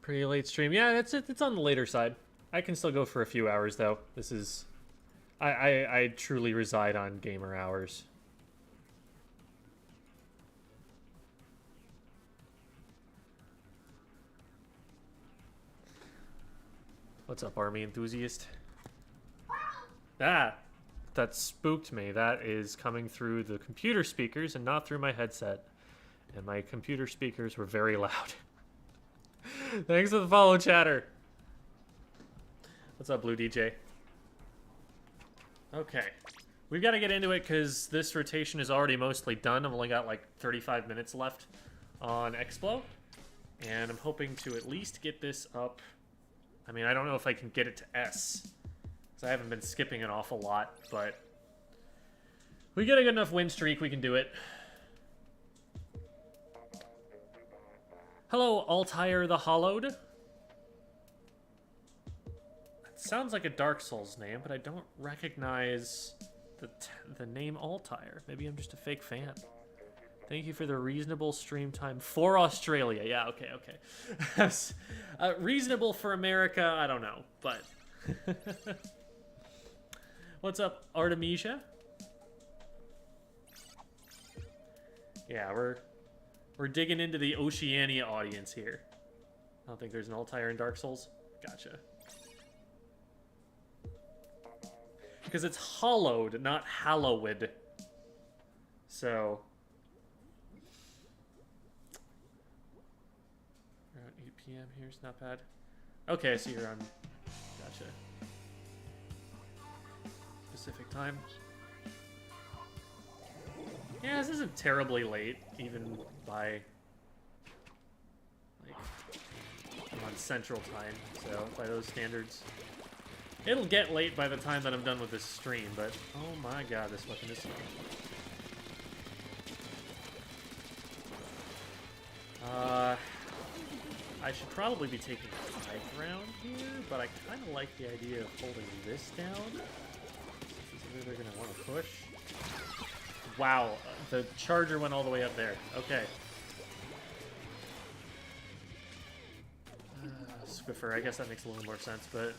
Pretty late stream. Yeah, it's on the later side. I can still go for a few hours though. This is I truly reside on gamer hours. What's up, army enthusiast? Ah, that spooked me. That is coming through the computer speakers and not through my headset. And my computer speakers were very loud. Thanks for the follow, chatter. What's up, Blue DJ? Okay. We've got to get into it because this rotation is already mostly done. I've only got like 35 minutes left on Explo. And I'm hoping to at least get this up. I mean, I don't know if I can get it to S. Because I haven't been skipping an awful lot. But we get a good enough win streak, we can do it. Hello, Altair the Hollowed. That sounds like a Dark Souls name, but I don't recognize the name Altair. Maybe I'm just a fake fan. Thank you for the reasonable stream time for Australia. Yeah, okay, okay. Reasonable for America, I don't know, but... What's up, Artemisia? Yeah, we're digging into the Oceania audience here. I don't think there's an Altair in Dark Souls. Gotcha. Because it's hollowed, not hallowed. So... Around 8 p.m. here, it's not bad. Okay, so you're on... Gotcha. Pacific time. Yeah, this isn't terribly late, even by... Like, I'm on Central Time, so by those standards. It'll get late by the time that I'm done with this stream, but... Oh my god, this weapon is strong. I should probably be taking a high ground here, but I kind of like the idea of holding this down. This is where they're going to want to push. Wow, the charger went all the way up there. Okay. Swiffer, I guess that makes a little more sense, but...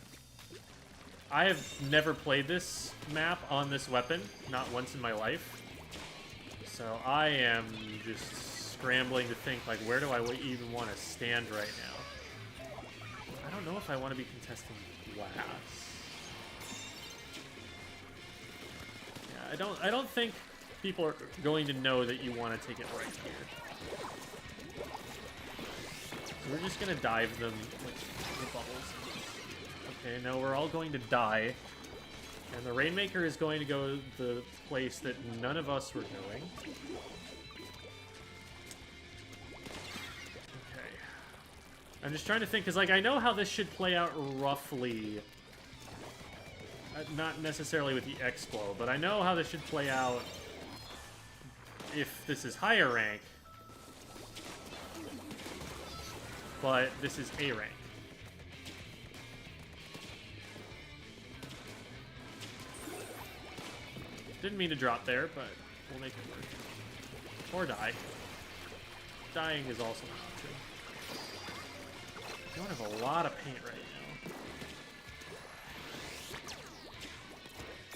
I have never played this map on this weapon, not once in my life. So I am just scrambling to think, like, where do I even want to stand right now? I don't know if I want to be contesting glass. Yeah, I don't think people are going to know that you want to take it right here. So we're just going to dive them with the bubbles. Okay, no, we're all going to die. And the Rainmaker is going to go the place that none of us were going. Okay. I'm just trying to think, because, like, I know how this should play out roughly. Not necessarily with the Explo, but I know how this should play out if this is higher rank. But this is A rank. Didn't mean to drop there, but we'll make it work. Or die. Dying is also an option. I don't have a lot of paint right now.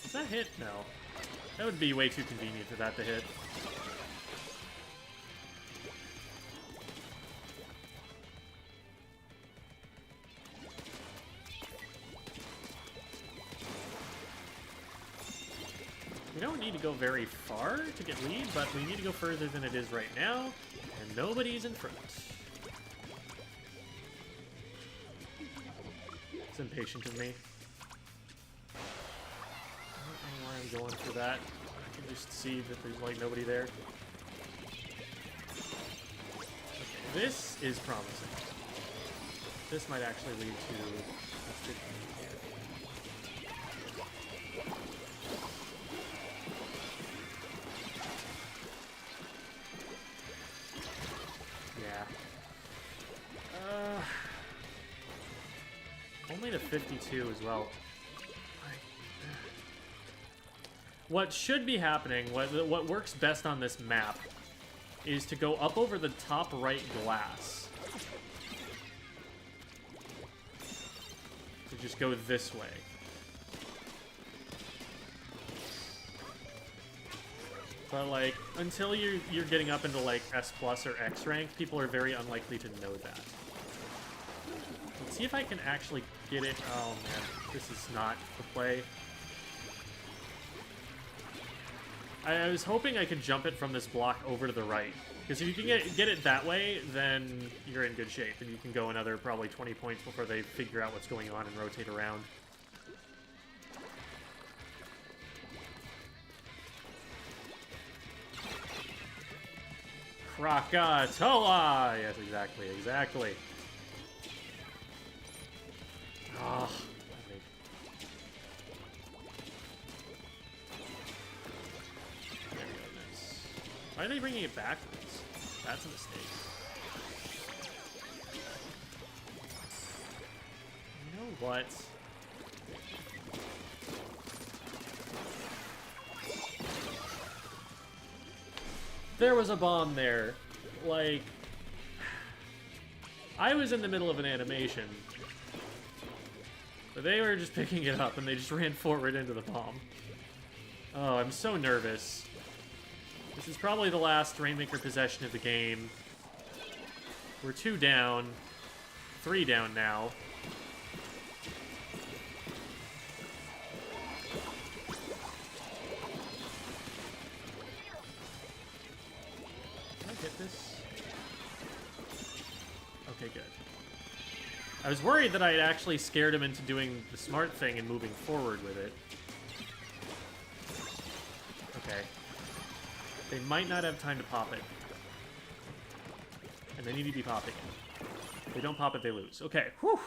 Does that hit? No. That would be way too convenient for that to hit. We don't need to go very far to get lead, but we need to go further than it is right now, and nobody's in front. It's impatient of me. I don't know why I'm going for that. I can just see that there's, like, nobody there. Okay, this is promising. This might actually lead to a stick. Only to 52 as well. What should be happening, what works best on this map, is to go up over the top right glass. just go this way. But, like, until you're getting up into, like, S+ or X rank, people are very unlikely to know that. Let's see if I can actually get it. Oh, man. This is not the play. I was hoping I could jump it from this block over to the right. Because if you can get it that way, then you're in good shape. And you can go another probably 20 points before they figure out what's going on and rotate around. Krakatoa! Yes, exactly, exactly. Oh, why are they bringing it backwards? That's a mistake. You know what? There was a bomb there. Like, I was in the middle of an animation, but they were just picking it up and they just ran forward into the bomb. Oh, I'm so nervous. This is probably the last Rainmaker possession of the game. We're 2 down. 3 down now. Can I hit this? Okay, good. I was worried that I had actually scared him into doing the smart thing and moving forward with it. Okay. They might not have time to pop it. And they need to be popping it. If they don't pop it, they lose. Okay, whew.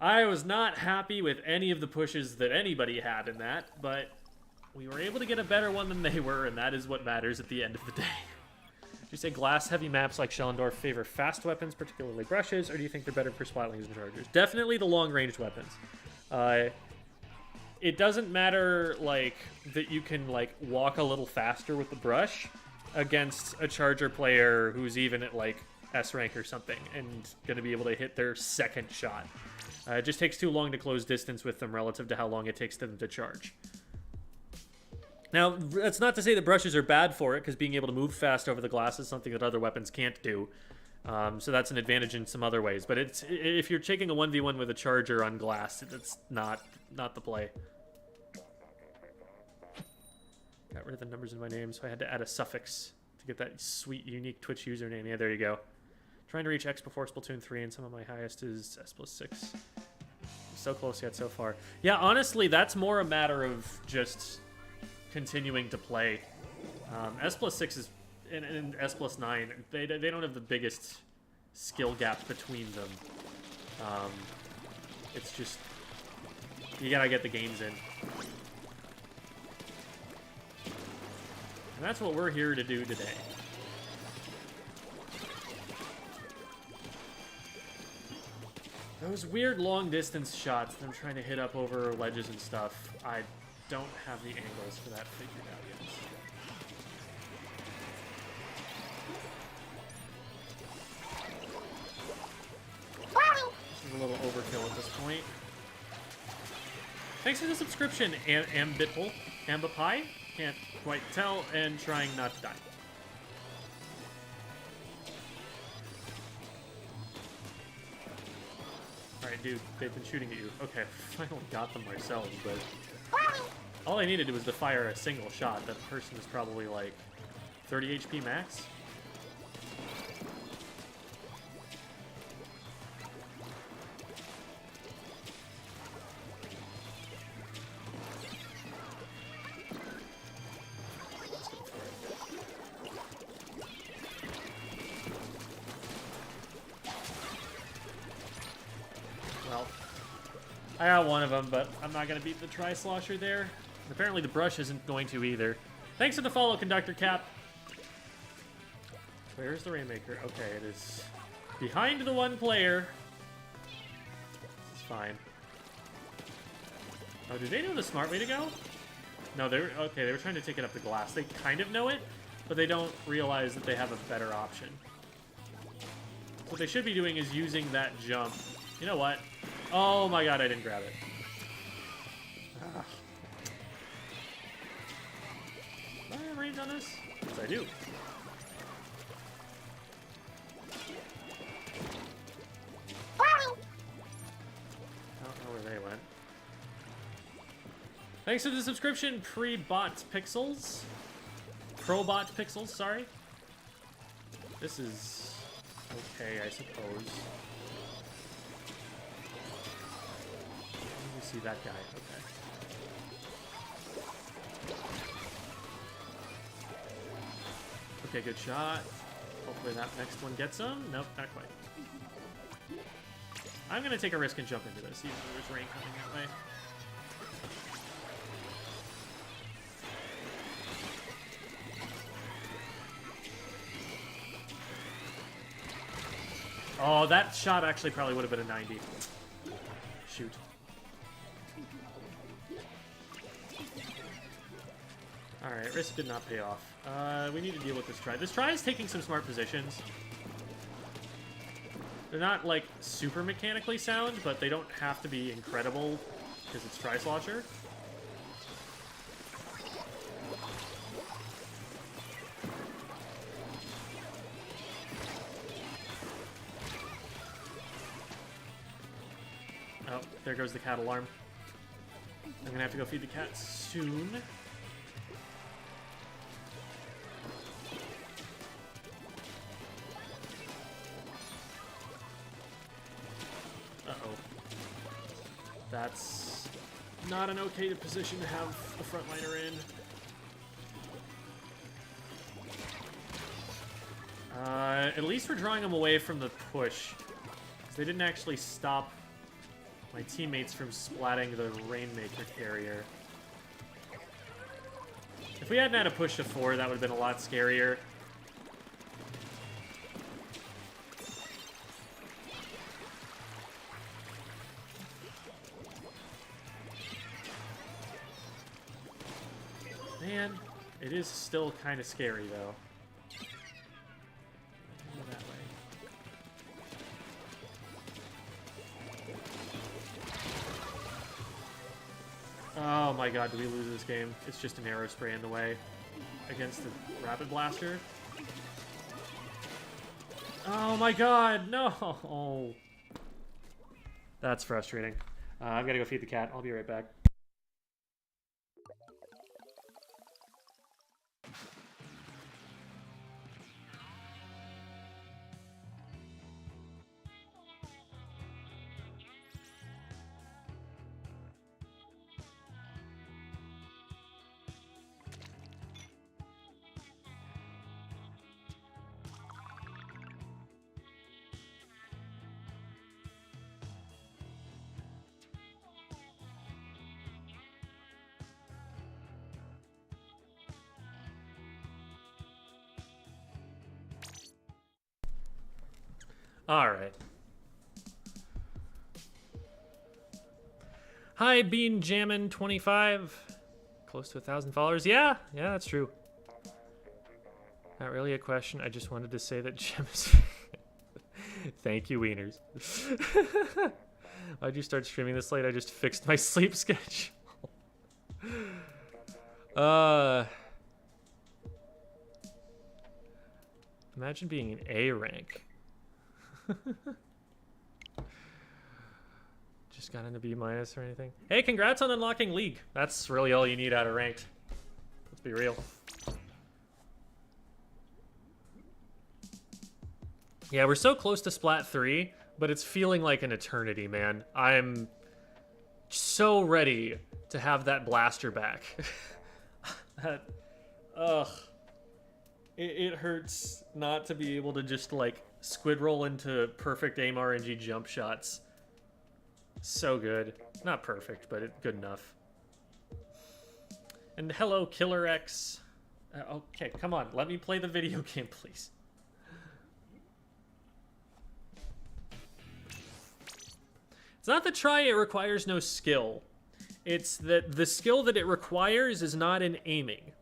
I was not happy with any of the pushes that anybody had in that, but we were able to get a better one than they were, and that is what matters at the end of the day. Do you say glass-heavy maps like Shellendorf favor fast weapons, particularly brushes, or do you think they're better for Splatlings and Chargers? Definitely the long-range weapons. It doesn't matter, like, that you can, like, walk a little faster with the brush against a Charger player who's even at, like, S rank or something and going to be able to hit their second shot. It just takes too long to close distance with them relative to how long it takes them to charge. Now, that's not to say that brushes are bad for it, because being able to move fast over the glass is something that other weapons can't do. So that's an advantage in some other ways. But it's if you're taking a 1v1 with a Charger on glass, it's not the play. Got rid of the numbers in my name, so I had to add a suffix to get that sweet, unique Twitch username. Yeah, there you go. Trying to reach X before Splatoon 3, and some of my highest is S+6. So close yet so far. Yeah, honestly, that's more a matter of just continuing to play. S+6 is and S+9, they don't have the biggest skill gap between them. It's just, you gotta get the games in. And that's what we're here to do today. Those weird long-distance shots that I'm trying to hit up over ledges and stuff, I don't have the angles for that figured out yet. This is a little overkill at this point. Thanks for the subscription, Ambitple. Ambipie? Can't quite tell, and trying not to die. Alright, dude, they've been shooting at you. Okay, finally got them ourselves, but all I needed was to fire a single shot. That person is probably like 30 HP max. I got one of them, but I'm not going to beat the Tri-Slosher there. And apparently the brush isn't going to either. Thanks for the follow, Conductor Cap. Where's the Rainmaker? Okay, it is behind the one player. It's fine. Oh, did they know the smart way to go? No, they were okay. They were trying to take it up the glass. They kind of know it, but they don't realize that they have a better option. What they should be doing is using that jump. You know what? Oh my god, I didn't grab it. Ah. Do I have range on this? Yes, I do. I don't know where they went. Thanks for the subscription, pre-bot pixels. Probot pixels, sorry. This is okay, I suppose. Let me see that guy. Okay. Okay, good shot. Hopefully that next one gets him. Nope, not quite. I'm gonna take a risk and jump into this, even though there's rain coming that way. Oh, that shot actually probably would have been a 90. Shoot. Alright, risk did not pay off. We need to deal with this try. This try is taking some smart positions. They're not, like, super mechanically sound, but they don't have to be incredible because it's Tri-Slosher. Oh, there goes the cat alarm. I'm gonna have to go feed the cat soon. Uh-oh. That's not an okay position to have the frontliner in. At least we're drawing them away from the push. Because they didn't actually stop my teammates from splatting the Rainmaker carrier. If we hadn't had a push to 4, that would have been a lot scarier. Man, it is still kind of scary, though. Go that way. Oh my god, do we lose this game? It's just an arrow spray in the way against the Rapid Blaster. Oh my god, no! That's frustrating. I'm gonna go feed the cat. I'll be right back. Alright. Hi, Bean Jammin' 25. Close to 1,000 followers. Yeah, that's true. Not really a question. I just wanted to say that Jim is... Thank you, Wieners. Why'd you start streaming this late? I just fixed my sleep schedule. Imagine being an A rank. Just got into B- or anything. Hey, congrats on unlocking League. That's really all you need out of ranked. Let's be real. Yeah, we're so close to Splat 3, but it's feeling like an eternity, man. I'm so ready to have that blaster back. Ugh. It hurts not to be able to just, like, squid roll into perfect aim RNG jump shots. So good. Not perfect, but good enough. And hello, Killer X. Okay, come on. Let me play the video game, please. It's not the try, it requires no skill. It's that the skill that it requires is not in aiming.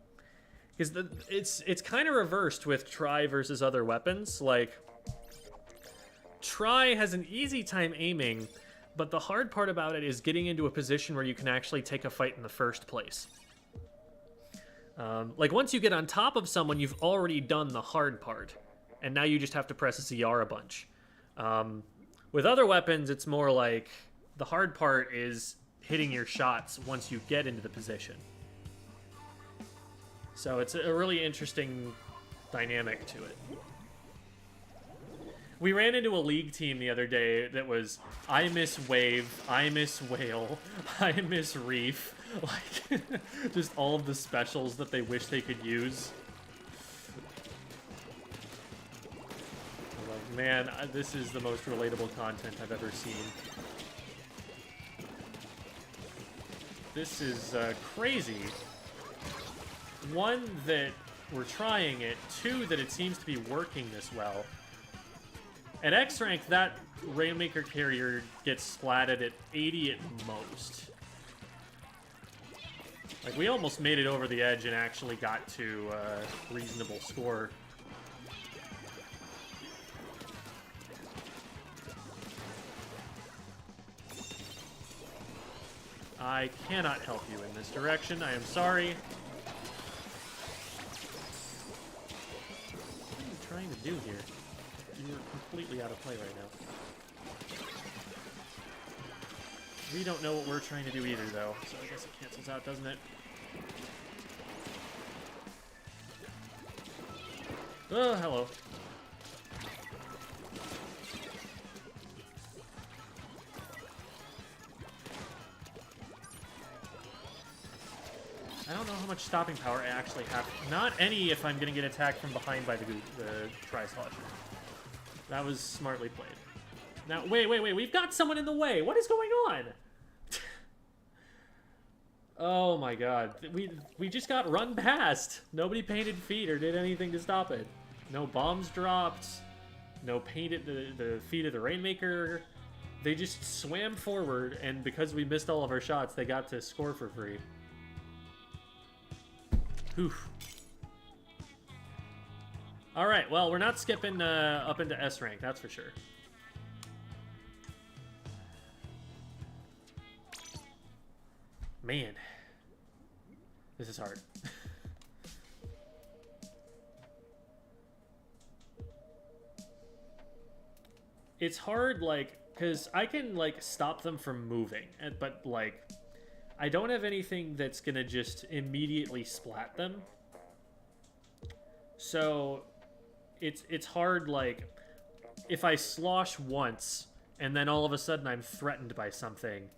Because it's kind of reversed with try versus other weapons. Like, try has an easy time aiming, But the hard part about it is getting into a position where you can actually take a fight in the first place. Like, once you get on top of someone, you've already done the hard part. And now you just have to press CR a bunch. With other weapons, it's more like the hard part is hitting your shots once you get into the position. So it's a really interesting dynamic to it. We ran into a league team the other day that was, I miss Wave, I miss Whale, I miss Reef. Like, just all of the specials that they wish they could use. I'm like, man, this is the most relatable content I've ever seen. This is crazy. One, that we're trying it. Two, that it seems to be working this well. At X rank, that Rainmaker carrier gets splatted at 80 at most. Like, we almost made it over the edge and actually got to a reasonable score. I cannot help you in this direction. I am sorry. What are you trying to do here? You're completely out of play right now. We don't know what we're trying to do either, though, so I guess it cancels out, doesn't it? Oh, hello. I don't know how much stopping power I actually have. Not any if I'm going to get attacked from behind by the Tri-Slosher. That was smartly played. Now, wait. We've got someone in the way. What is going on? Oh my god. We just got run past. Nobody painted feet or did anything to stop it. No bombs dropped. No painted the feet of the Rainmaker. They just swam forward, and because we missed all of our shots, they got to score for free. Whew. Alright, well, we're not skipping up into S rank, that's for sure. Man. This is hard. It's hard, like, because I can, like, stop them from moving, but, like, I don't have anything that's gonna just immediately splat them. So it's hard, like, if I slosh once and then all of a sudden I'm threatened by something,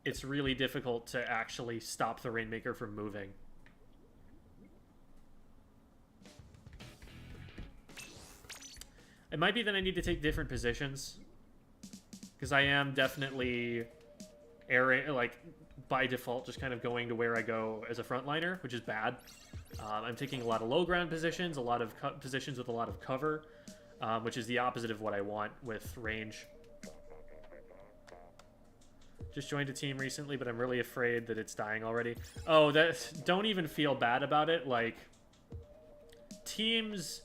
it's really difficult to actually stop the Rainmaker from moving. It might be that I need to take different positions, because I am definitely like, by default, just kind of going to where I go as a frontliner, which is bad. I'm taking a lot of low ground positions, a lot of positions with a lot of cover, which is the opposite of what I want with range. Just joined a team recently, but I'm really afraid that it's dying already. Oh, don't even feel bad about it. Like, teams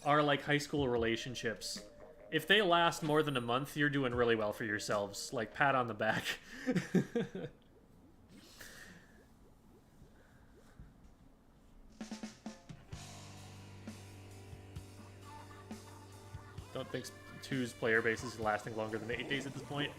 are like high school relationships. If they last more than a month, you're doing really well for yourselves. Like, pat on the back. Don't think 2's player base is lasting longer than 8 days at this point.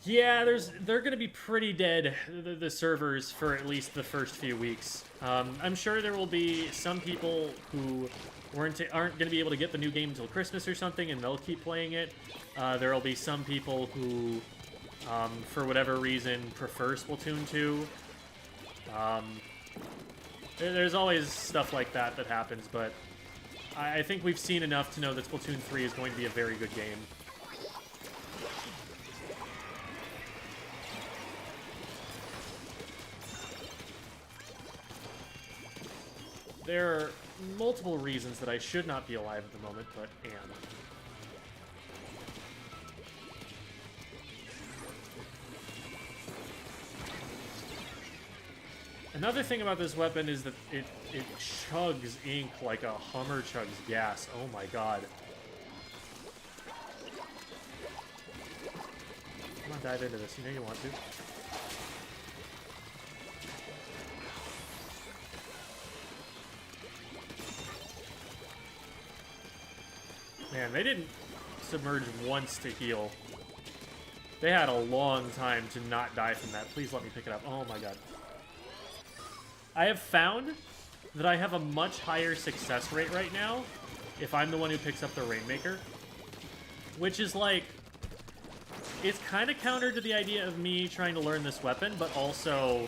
Yeah, they're going to be pretty dead, the servers, for at least the first few weeks. I'm sure there will be some people who aren't going to be able to get the new game until Christmas or something, and they'll keep playing it. There will be some people who, for whatever reason, prefer Splatoon 2. There's always stuff like that that happens, but I think we've seen enough to know that Splatoon 3 is going to be a very good game. There are multiple reasons that I should not be alive at the moment, but am. Another thing about this weapon is that it chugs ink like a Hummer chugs gas. Oh my god. dive into this. You know you want to. Man, they didn't submerge once to heal. They had a long time to not die from that. Please let me pick it up. Oh my god. I have found that I have a much higher success rate right now if I'm the one who picks up the Rainmaker. Which is like... It's kind of counter to the idea of me trying to learn this weapon, but also...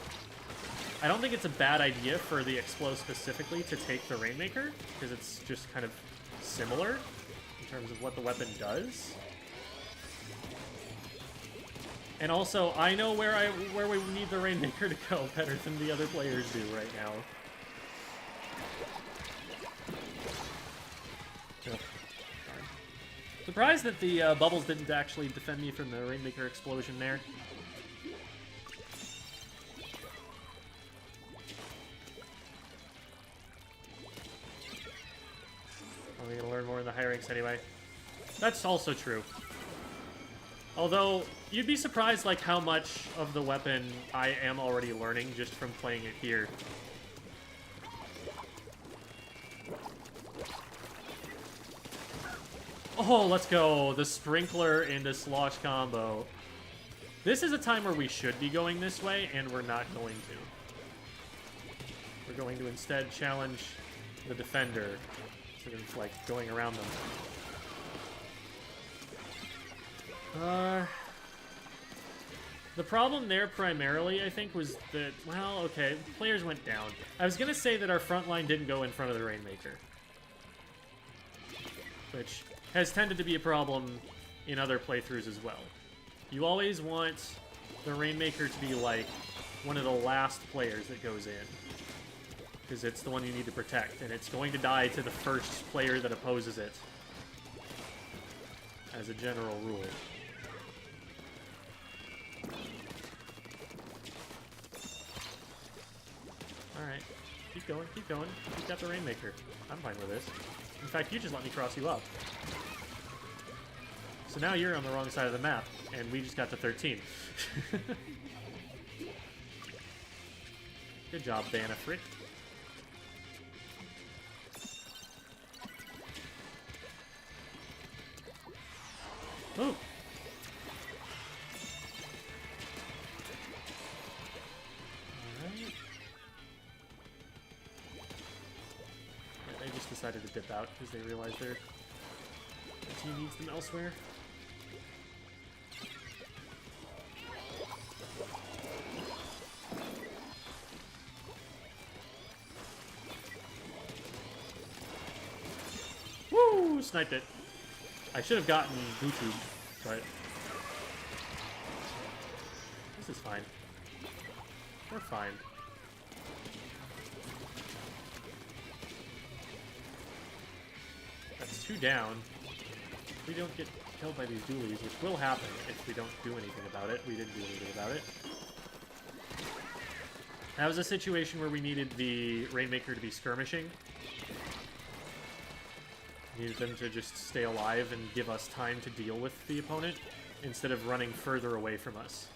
I don't think it's a bad idea for the Explo specifically to take the Rainmaker, because it's just kind of similar in terms of what the weapon does. And also, I know where we need the Rainmaker to go better than the other players do right now. Ugh. Surprised that the bubbles didn't actually defend me from the Rainmaker explosion there. I'm gonna learn more in the high ranks anyway. That's also true. Although, you'd be surprised like how much of the weapon I am already learning just from playing it here. Oh, let's go. The sprinkler into slosh combo. This is a time where we should be going this way, and we're not going to. We're going to instead challenge the defender, sort of like going around them. The problem there primarily, I think, was that, well, okay, players went down. I was going to say that our front line didn't go in front of the Rainmaker, which has tended to be a problem in other playthroughs as well. You always want the Rainmaker to be like one of the last players that goes in, because it's the one you need to protect, and it's going to die to the first player that opposes it, as a general rule. Alright, keep going, keep going. You've got the Rainmaker. I'm fine with this. In fact, you just let me cross you up. So now you're on the wrong side of the map, and we just got to 13. Good job, Banafrit. Oh! Decided to dip out because they realized their team needs them elsewhere. Woo! Sniped it. I should have gotten Gutu, but this is fine. We're fine. That's 2 down. If we don't get killed by these dualies, which will happen if we don't do anything about it. We didn't do anything about it. That was a situation where we needed the Rainmaker to be skirmishing. Needed them to just stay alive and give us time to deal with the opponent, instead of running further away from us.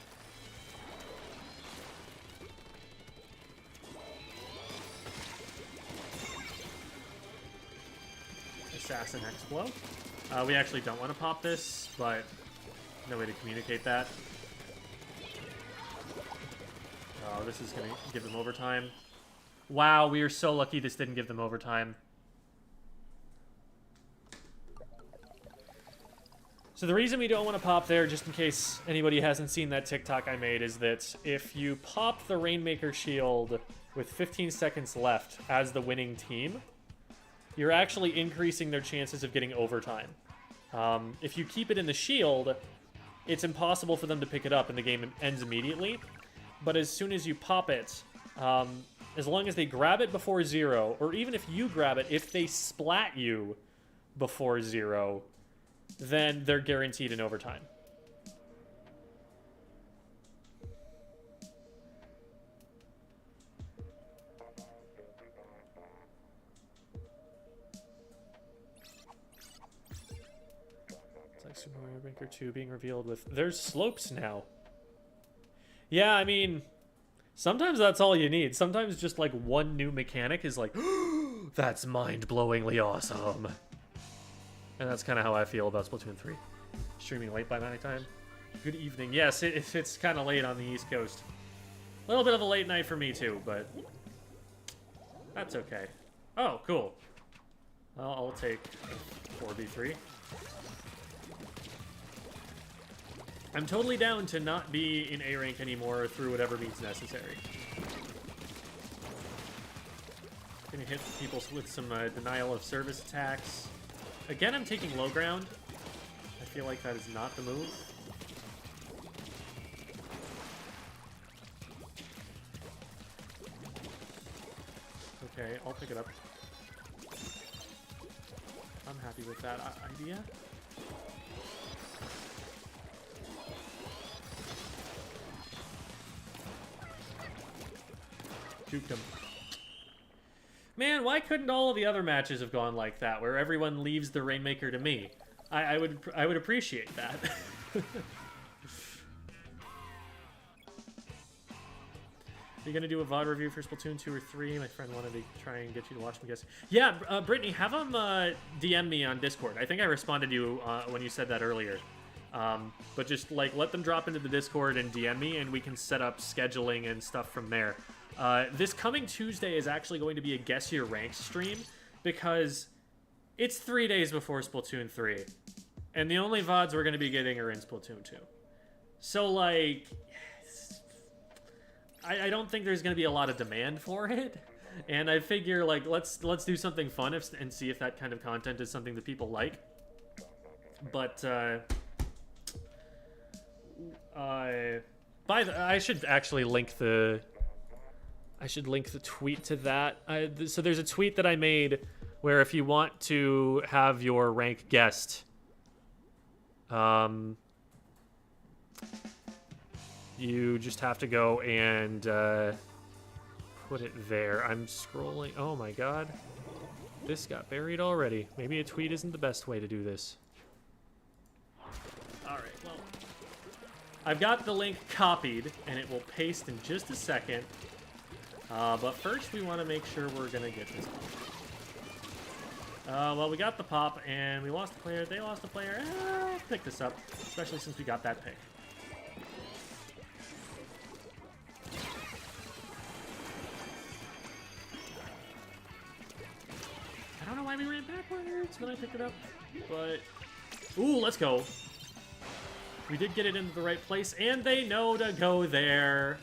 Assassin Explo. We actually don't want to pop this, but no way to communicate that. Oh, this is going to give them overtime. Wow, we are so lucky this didn't give them overtime. So the reason we don't want to pop there, just in case anybody hasn't seen that TikTok I made, is that if you pop the Rainmaker shield with 15 seconds left as the winning team, you're actually increasing their chances of getting overtime. If you keep it in the shield, it's impossible for them to pick it up and the game ends immediately. But as soon as you pop it, as long as they grab it before 0, or even if you grab it, if they splat you before 0, then they're guaranteed an overtime. Super Mario Maker 2 being revealed with... There's slopes now. Yeah, I mean... Sometimes that's all you need. Sometimes just like one new mechanic is like, that's mind-blowingly awesome. And that's kind of how I feel about Splatoon 3. Streaming late by my time. Good evening. Yes, it's kind of late on the East Coast. A little bit of a late night for me too, but that's okay. Oh, cool. Well, I'll take 4v3. I'm totally down to not be in A rank anymore through whatever means necessary. Gonna hit people with some denial of service attacks. Again, I'm taking low ground. I feel like that is not the move. Okay, I'll pick it up. I'm happy with that idea. Juked him. Man, why couldn't all of the other matches have gone like that, where everyone leaves the Rainmaker to me? I would appreciate that. You're gonna do a VOD review for Splatoon 2 or 3? My friend wanted to try and get you to watch me guess. Yeah, Brittany, have him DM me on Discord. I think I responded to you when you said that earlier. But just like let them drop into the Discord and DM me, and we can set up scheduling and stuff from there. This coming Tuesday is actually going to be a Guess Your Rank stream because it's 3 days before Splatoon 3. And the only VODs we're going to be getting are in Splatoon 2. So, like, I don't think there's going to be a lot of demand for it. And I figure, like, let's do something fun and see if that kind of content is something that people like. But, I should actually link the... I should link the tweet to that. So there's a tweet that I made where if you want to have your rank guessed, you just have to go and put it there. I'm scrolling. Oh my god. This got buried already. Maybe a tweet isn't the best way to do this. Alright, well. I've got the link copied, and it will paste in just a second. But first, we want to make sure we're going to get this pop. Well, we got the pop, and we lost the player. They lost the player. Let's pick this up, especially since we got that pick. I don't know why we ran backwards when I picked it up, but... Ooh, let's go. We did get it into the right place, and they know to go there.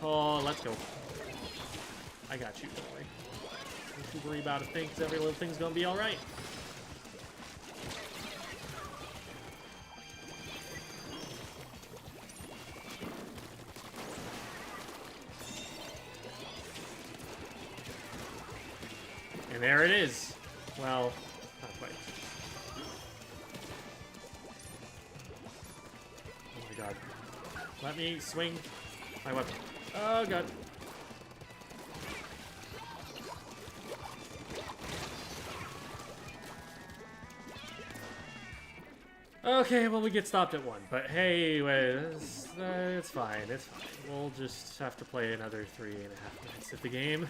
Oh, let's go. I got you, don't worry. Don't you worry about a thing, because every little thing's gonna be alright. And there it is. Well, not quite. Oh my god. Let me swing my weapon. Oh god. Okay, well we get stopped at 1, but hey, it's fine, it's fine. We'll just have to play another 3.5 minutes of the game.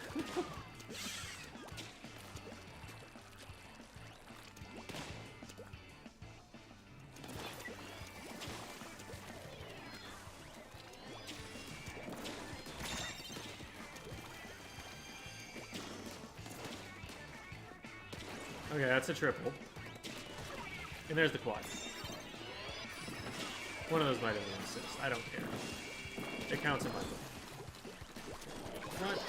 Okay, that's a triple. And there's the quad. One of those might have been an assist. I don't care. It counts in my book. Front.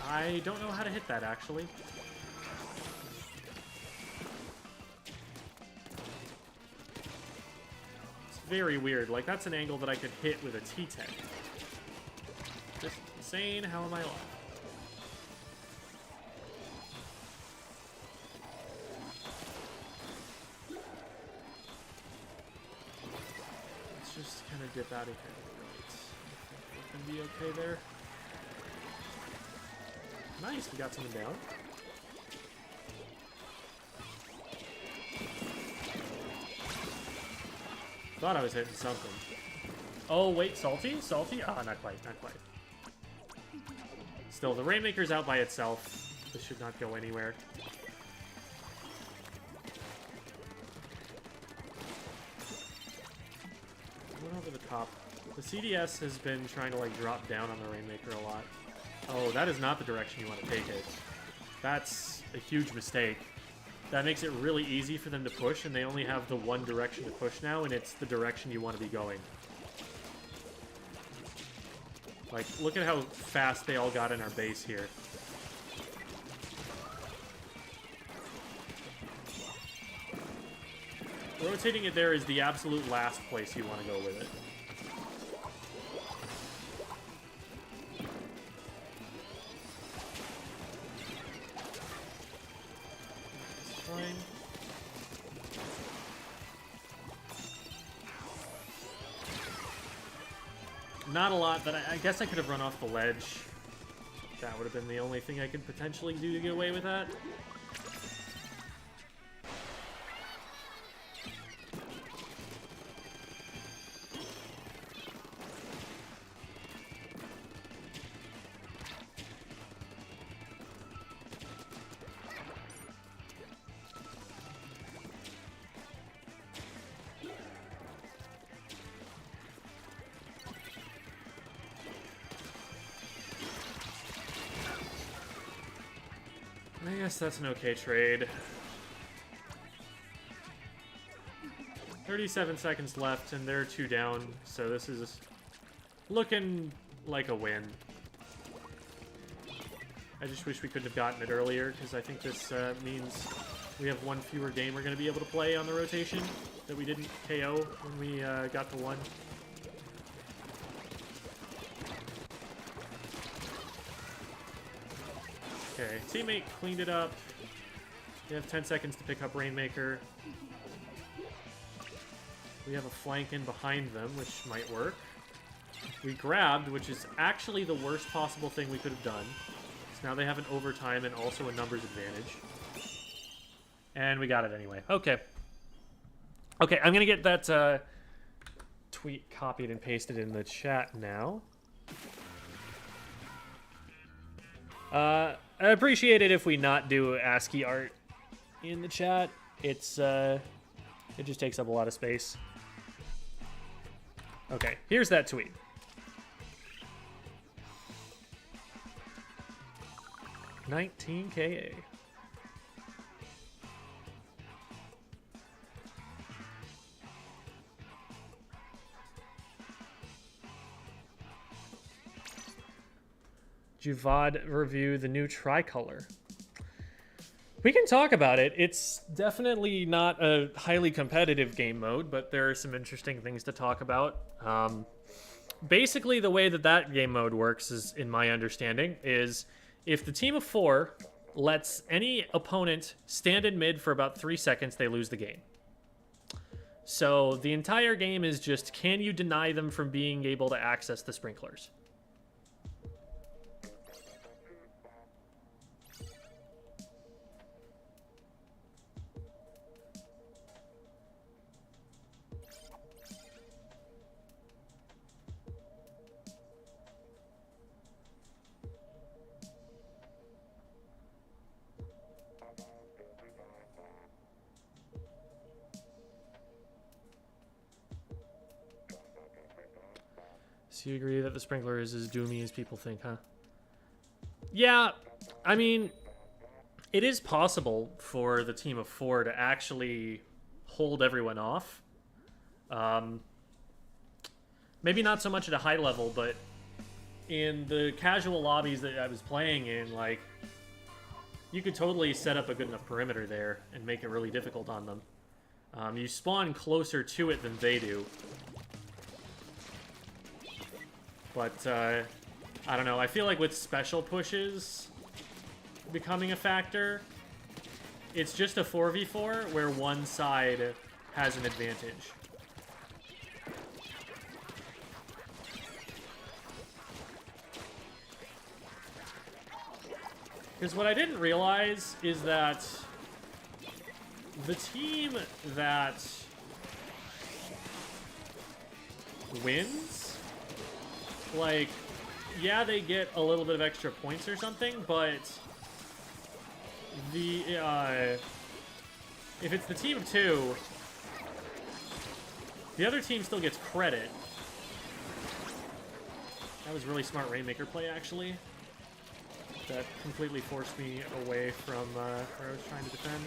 I don't know how to hit that, actually. Very weird. Like, that's an angle that I could hit with a T-Tech. Just insane. How am I alive? Let's just kind of dip out of here. Right. Gonna be okay there. Nice, we got someone down. Thought I was hitting something. Oh, wait, salty? Salty? Ah, not quite, not quite. Still, the Rainmaker's out by itself. This should not go anywhere. Went over the top. The CDS has been trying to, like, drop down on the Rainmaker a lot. Oh, that is not the direction you want to take it. That's a huge mistake. That makes it really easy for them to push, and they only have the one direction to push now, and it's the direction you want to be going. Like, look at how fast they all got in our base here. Rotating it there is the absolute last place you want to go with it. Fine. Not a lot, but I guess I could have run off the ledge. That would have been the only thing I could potentially do to get away with that. I guess that's an okay trade. 37 seconds left, and they're 2 down, so this is looking like a win. I just wish we could have gotten it earlier, because I think this means we have one fewer game we're going to be able to play on the rotation that we didn't KO when we got to 1. Okay, teammate cleaned it up. We have 10 seconds to pick up Rainmaker. We have a flank in behind them, which might work. We grabbed, which is actually the worst possible thing we could have done. So now they have an overtime and also a numbers advantage. And we got it anyway. Okay. Okay, I'm going to get that tweet copied and pasted in the chat now. I appreciate it if we not do ASCII art in the chat. It's, it just takes up a lot of space. Okay, here's that tweet. $19 KA. Juvad review the new tricolor. We can talk about it. It's definitely not a highly competitive game mode, but there are some interesting things to talk about. Basically, the way that game mode works, is, in my understanding, is if the team of 4 lets any opponent stand in mid for about 3 seconds, they lose the game. So the entire game is just, can you deny them from being able to access the sprinklers? So you agree that the sprinkler is as doomy as people think, huh? Yeah, I mean, it is possible for the team of 4 to actually hold everyone off. Maybe not so much at a high level, but in the casual lobbies that I was playing in, like, you could totally set up a good enough perimeter there and make it really difficult on them. You spawn closer to it than they do. But, I don't know, I feel like with special pushes becoming a factor, it's just a 4v4 where one side has an advantage. Because what I didn't realize is that the team that wins, like, yeah, they get a little bit of extra points or something, but the, if it's the team of 2, the other team still gets credit. That was really smart Rainmaker play, actually. That completely forced me away from where I was trying to defend.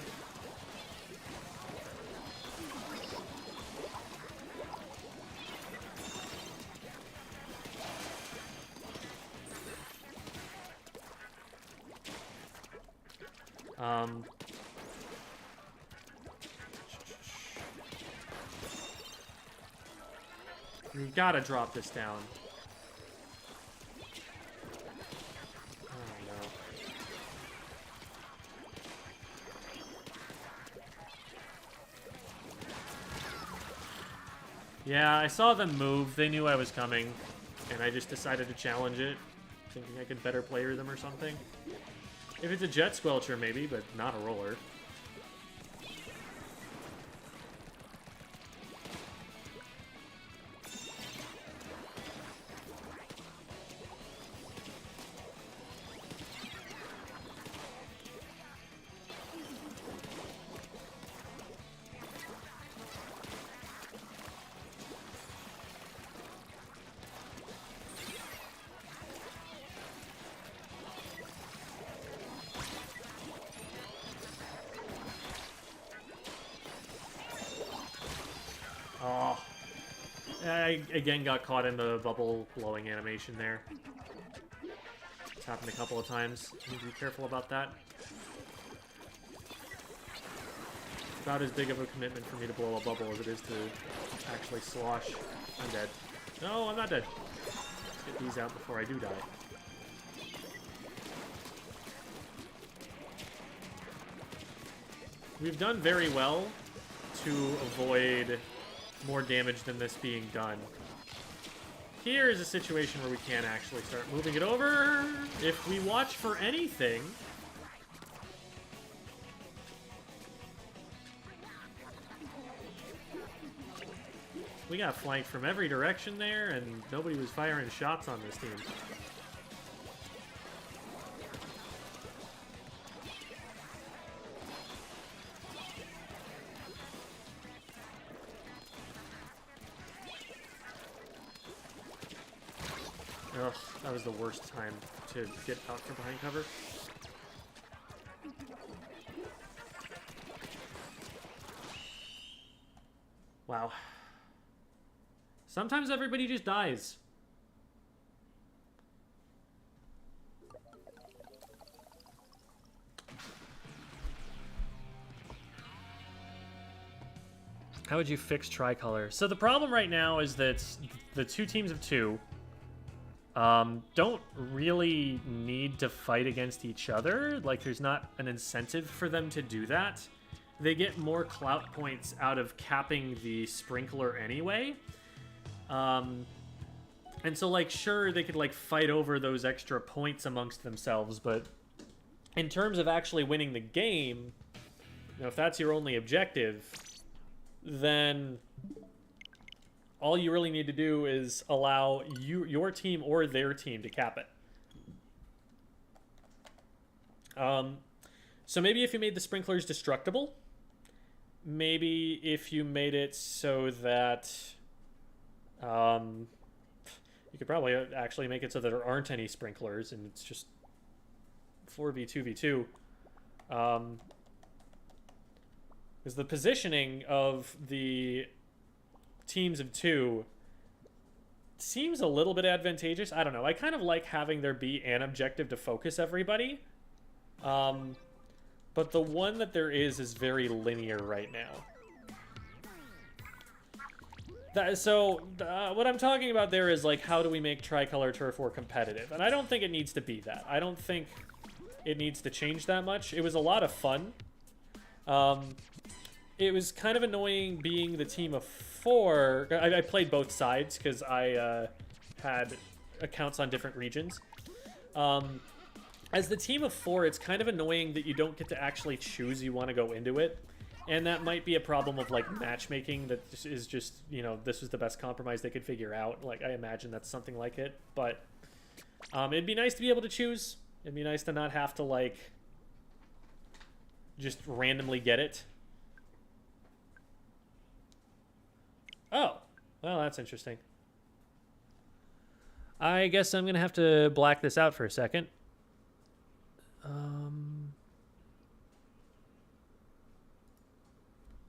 You gotta drop this down. Oh no. Yeah, I saw them move. They knew I was coming, and I just decided to challenge it, thinking I could better player them or something. If it's a Jet Squelcher, maybe, but not a roller. Oh, I again got caught in the bubble blowing animation there. It's happened a couple of times. Need to be careful about that. It's about as big of a commitment for me to blow a bubble as it is to actually slosh. I'm dead. No, I'm not dead. Let's get these out before I do die. We've done very well to avoid more damage than this being done. Here is a situation where we can actually start moving it over. If we watch for anything... We got flanked from every direction there, and nobody was firing shots on this team. Ugh, that was the worst time to get out from behind cover. Wow. Sometimes everybody just dies. How would you fix tricolor? So the problem right now is that the two teams of 2 don't really need to fight against each other. Like, there's not an incentive for them to do that. They get more clout points out of capping the sprinkler anyway. And so, like, sure, they could, like, fight over those extra points amongst themselves, but in terms of actually winning the game, you know, if that's your only objective, then all you really need to do is allow your team or their team to cap it. So maybe if you made the sprinklers destructible, maybe if you made it so that you could probably actually make it so that there aren't any sprinklers and it's just 4v2v2. Because the positioning of the teams of 2 seems a little bit advantageous. I don't know. I kind of like having there be an objective to focus everybody. But the one that there is very linear right now. What I'm talking about there is, like, how do we make Tricolor Turf War competitive? And I don't think it needs to be that. I don't think it needs to change that much. It was a lot of fun. It was kind of annoying being the team of 4. I played both sides because I had accounts on different regions. as the team of 4, it's kind of annoying that you don't get to actually choose you want to go into it. And that might be a problem of, like, matchmaking that is just, you know, this was the best compromise they could figure out. Like, I imagine that's something like it. But it'd be nice to be able to choose. It'd be nice to not have to, like, just randomly get it. Oh, well, that's interesting. I guess I'm going to have to black this out for a second.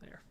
There.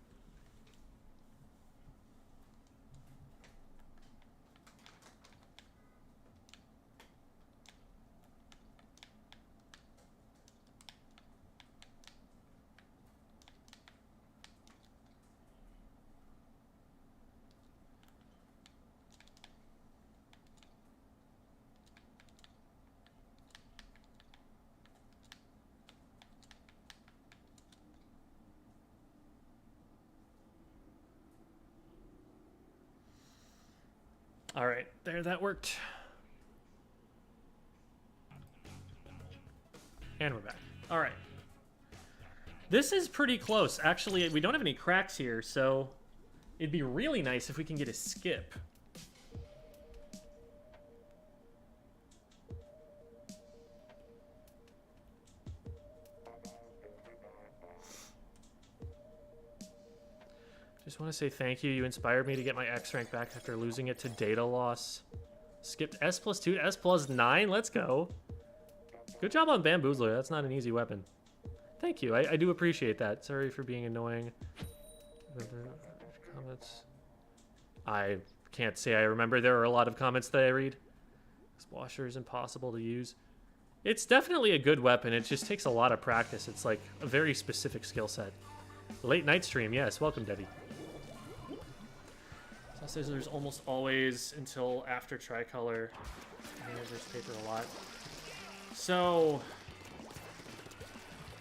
All right, there, that worked. And we're back. All right. This is pretty close. Actually, we don't have any cracks here, so it'd be really nice if we can get a skip. Just want to say thank you. You inspired me to get my X rank back after losing it to data loss. Skipped S+2 to S+9. Let's go. Good job on Bamboozler. That's not an easy weapon. Thank you. I do appreciate that. Sorry for being annoying. Comments. I can't say I remember. There are a lot of comments that I read. Explosher is impossible to use. It's definitely a good weapon. It just takes a lot of practice. It's like a very specific skill set. Late night stream. Yes. Welcome, Debbie. Scissors almost always until after tricolor. I use this paper a lot. So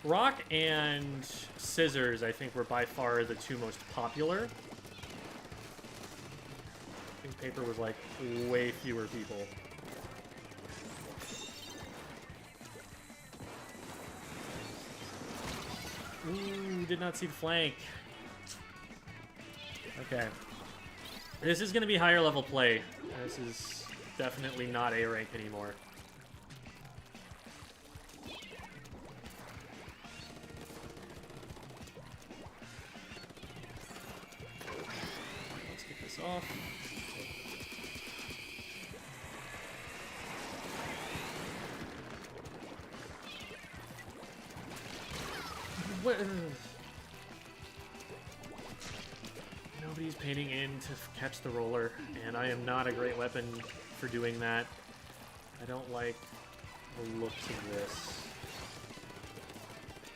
rock and scissors, I think, were by far the two most popular. I think paper was like way fewer people. Ooh, did not see the flank. Okay. This is going to be higher level play. This is definitely not A rank anymore. Let's get this off. What? Nobody's painting in to catch the roller, and I am not a great weapon for doing that. I don't like the looks of this.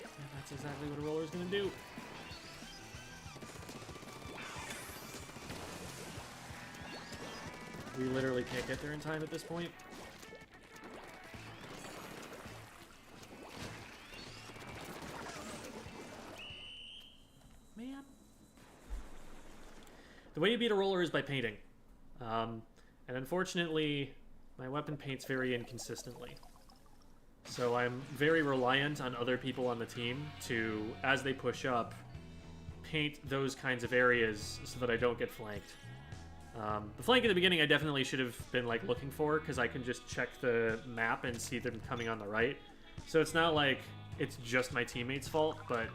And that's exactly what a roller is going to do. We literally can't get there in time at this point. Man. The way you beat a roller is by painting. And unfortunately, my weapon paints very inconsistently. So I'm very reliant on other people on the team to, as they push up, paint those kinds of areas so that I don't get flanked. The flank at the beginning I definitely should have been like looking for, because I can just check the map and see them coming on the right. So it's not like it's just my teammates' fault, but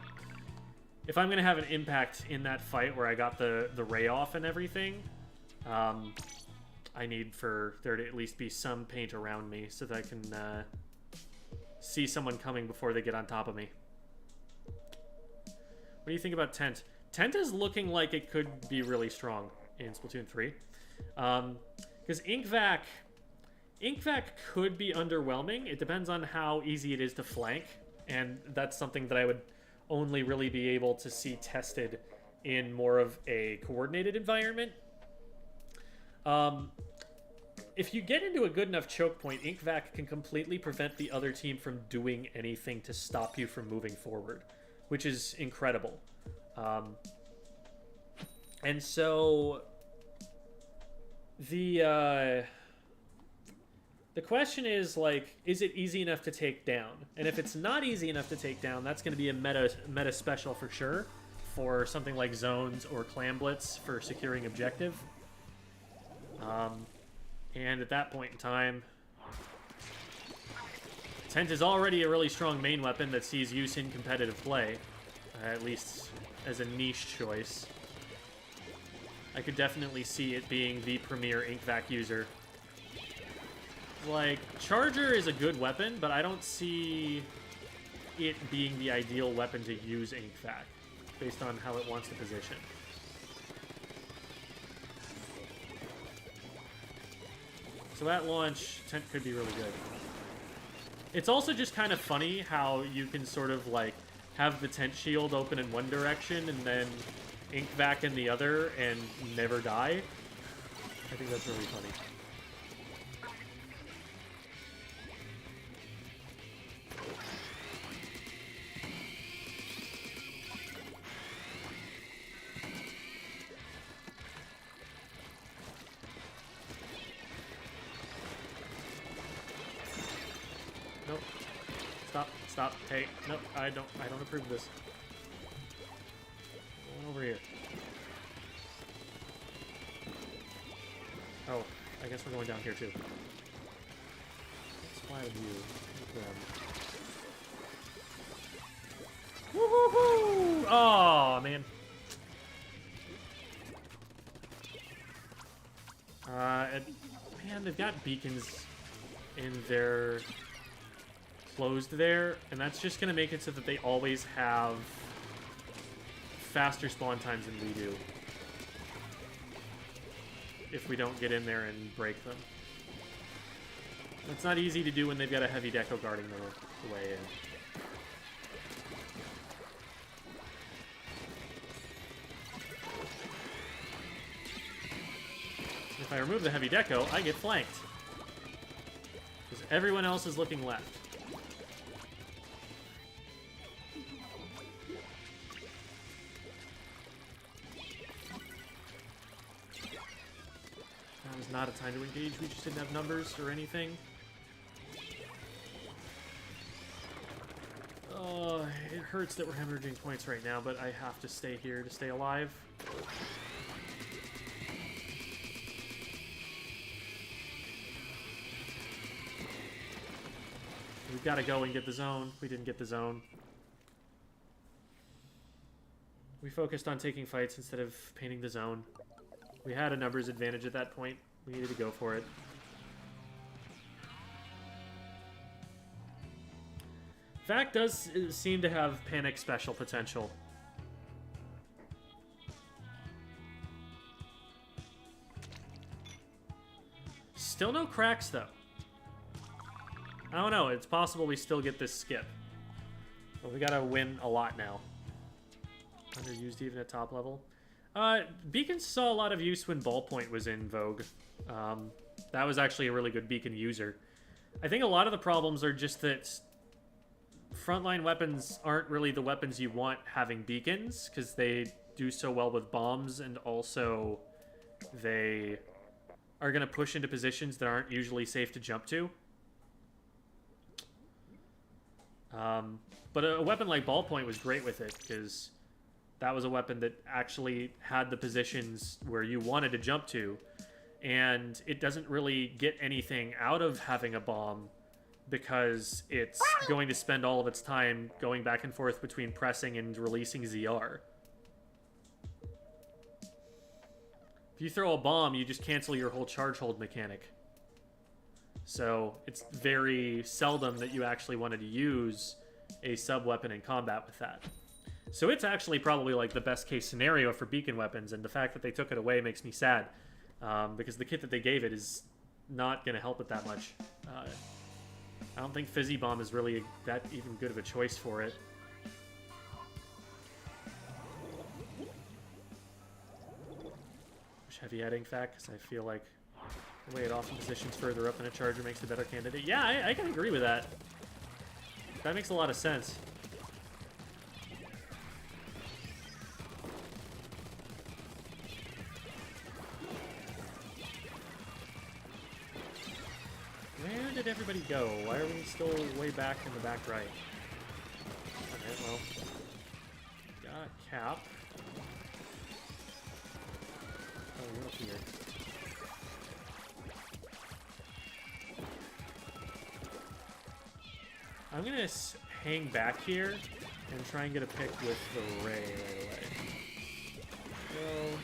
if I'm going to have an impact in that fight where I got the ray off and everything, I need for there to at least be some paint around me so that I can see someone coming before they get on top of me. What do you think about Tent? Tent is looking like it could be really strong in Splatoon 3. Because Inkvac could be underwhelming. It depends on how easy it is to flank, and that's something that I would only really be able to see tested in more of a coordinated environment. If you get into a good enough choke point, Inkvac can completely prevent the other team from doing anything to stop you from moving forward, which is incredible. And so The question is, like, is it easy enough to take down? And if it's not easy enough to take down, that's going to be a meta special for sure, for something like zones or clam blitz for securing objective. And at that point in time, Tent is already a really strong main weapon that sees use in competitive play, at least as a niche choice. I could definitely see it being the premier ink vac user. Like, Charger is a good weapon, but I don't see it being the ideal weapon to use ink vac, based on how it wants to position. So at launch, Tent could be really good. It's also just kind of funny how you can sort of, like, have the Tent shield open in one direction and then ink vac in the other and never die. I think that's really funny. Nope. Stop. Stop. Hey. Nope. I don't approve of this. Going over here. Oh, I guess we're going down here too. Let's fly with you. Woohoo! Oh man. Man, they've got beacons in their closed there, and that's just gonna make it so that they always have faster spawn times than we do if we don't get in there and break them. That's not easy to do when they've got a heavy deco guarding the way in. If I remove the heavy deco, I get flanked, because everyone else is looking left. That was not a time to engage. We just didn't have numbers or anything. Oh, it hurts that we're hemorrhaging points right now, but I have to stay here to stay alive. We've got to go and get the zone. We didn't get the zone. We focused on taking fights instead of painting the zone. We had a numbers advantage at that point. We needed to go for it. Vac does seem to have panic special potential. Still no cracks, though. I don't know. It's possible we still get this skip. But we gotta win a lot now. Underused even at top level. Beacons saw a lot of use when Ballpoint was in vogue. That was actually a really good beacon user. I think a lot of the problems are just that frontline weapons aren't really the weapons you want having beacons, because they do so well with bombs, and also they are going to push into positions that aren't usually safe to jump to. But a weapon like Ballpoint was great with it, because that was a weapon that actually had the positions where you wanted to jump to, and it doesn't really get anything out of having a bomb, because it's going to spend all of its time going back and forth between pressing and releasing ZR. If you throw a bomb, you just cancel your whole charge hold mechanic. So it's very seldom that you actually wanted to use a sub-weapon in combat with that. So it's actually probably like the best case scenario for beacon weapons, and the fact that they took it away makes me sad, because the kit that they gave it is not going to help it that much. I don't think Fizzy Bomb is really that even good of a choice for it. Wish Heavy had ink vac, because I feel like the way it often positions further up in a charger makes a better candidate. Yeah, I can agree with that. That makes a lot of sense. Where did everybody go? Why are we still way back in the back right? Alright, well. Got Cap. Oh, you're up here. I'm gonna hang back here and try and get a pick with the Ray right away. Go.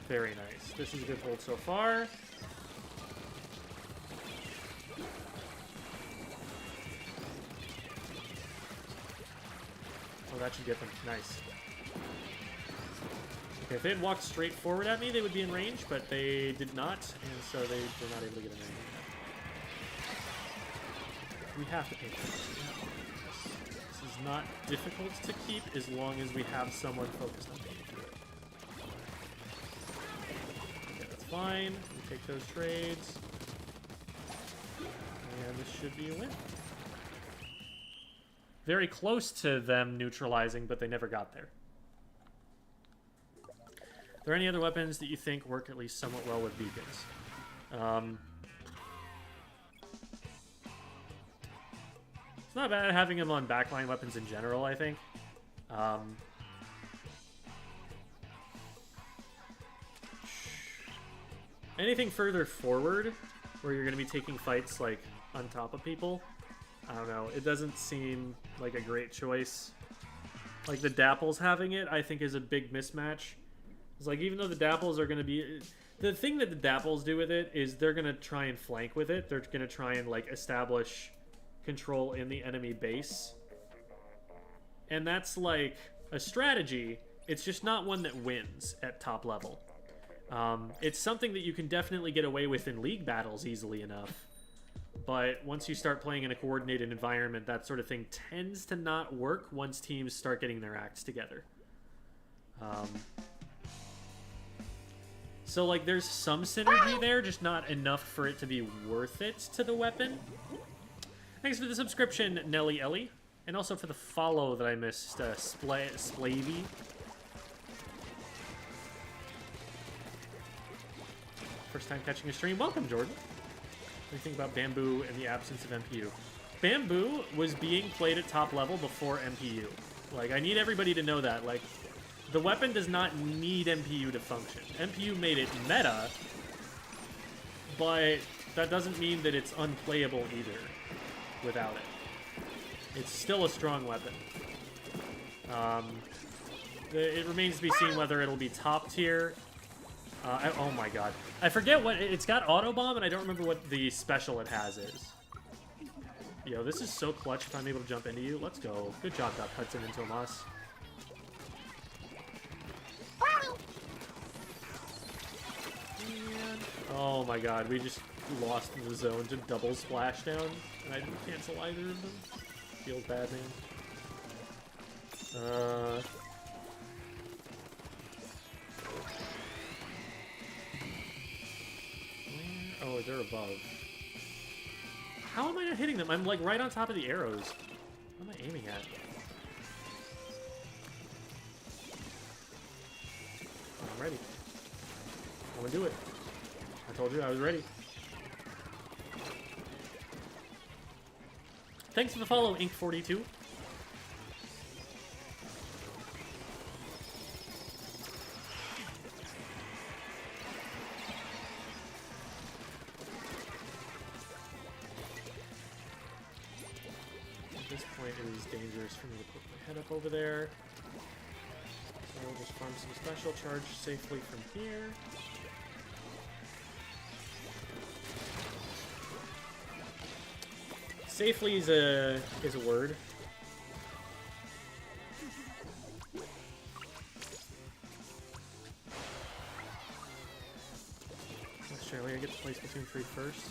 Very nice. This is a good hold so far. Oh, that should get them. Nice. Okay, if they had walked straight forward at me, they would be in range, but they did not, and so they were not able to get in range. We have to pay attention. This is not difficult to keep as long as we have someone focused on paying to it. Okay, that's fine. We take those trades. And this should be a win. Very close to them neutralizing, but they never got there. Are there any other weapons that you think work at least somewhat well with beacons? It's not bad having them on backline weapons in general, I think. Anything further forward, where you're going to be taking fights, like, on top of people, I don't know. It doesn't seem like a great choice. Like, the Dapples having it, I think, is a big mismatch. It's like, even though the Dapples are going to be... The thing that the Dapples do with it is they're going to try and flank with it. They're going to try and, like, establish control in the enemy base. And that's, like, a strategy. It's just not one that wins at top level. It's something that you can definitely get away with in league battles easily enough. But once you start playing in a coordinated environment, that sort of thing tends to not work once teams start getting their acts together. So, like, there's some synergy there, just not enough for it to be worth it to the weapon. Thanks for the subscription, Nelly Ellie. And also for the follow that I missed, Splavy. First time catching a stream. Welcome, Jordan. What do you think about Bamboo in the absence of MPU? Bamboo was being played at top level before MPU. Like, I need everybody to know that. Like, the weapon does not need MPU to function. MPU made it meta, but that doesn't mean that it's unplayable either without it. It's still a strong weapon. It remains to be seen whether it'll be top tier. Oh my god. I forget what... It's got auto bomb, and I don't remember what the special it has is. Yo, this is so clutch if I'm able to jump into you. Let's go. Good job, Doc Hudson and Tomas. Oh my god, we just lost the zone to double splashdown, and I didn't cancel either of them. Feels bad, man. Oh, they're above. How am I not hitting them? I'm like right on top of the arrows. What am I aiming at? I'm ready. I'm gonna do it. I told you I was ready. Thanks for the follow, Ink42. At this point, it is dangerous for me to put my head up over there. So we'll just farm some special charge safely from here. Safely is a word. Australia get to play Splatoon 3 first.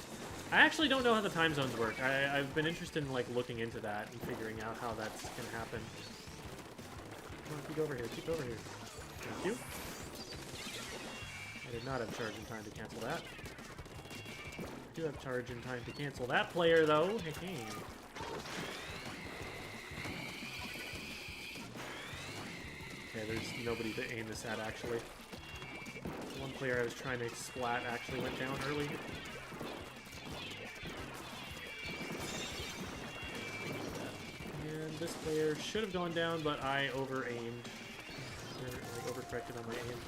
I actually don't know how the time zones work. I've been interested in like looking into that and figuring out how that's gonna happen. Come on, keep over here. Keep over here. Thank you. I did not have charge in time to cancel that. I do have charge in time to cancel that player, though. Hey. Okay, there's nobody to aim this at, actually. One player I was trying to splat actually went down early. And this player should have gone down, but I over-aimed. Or, like, overcorrected on my aim.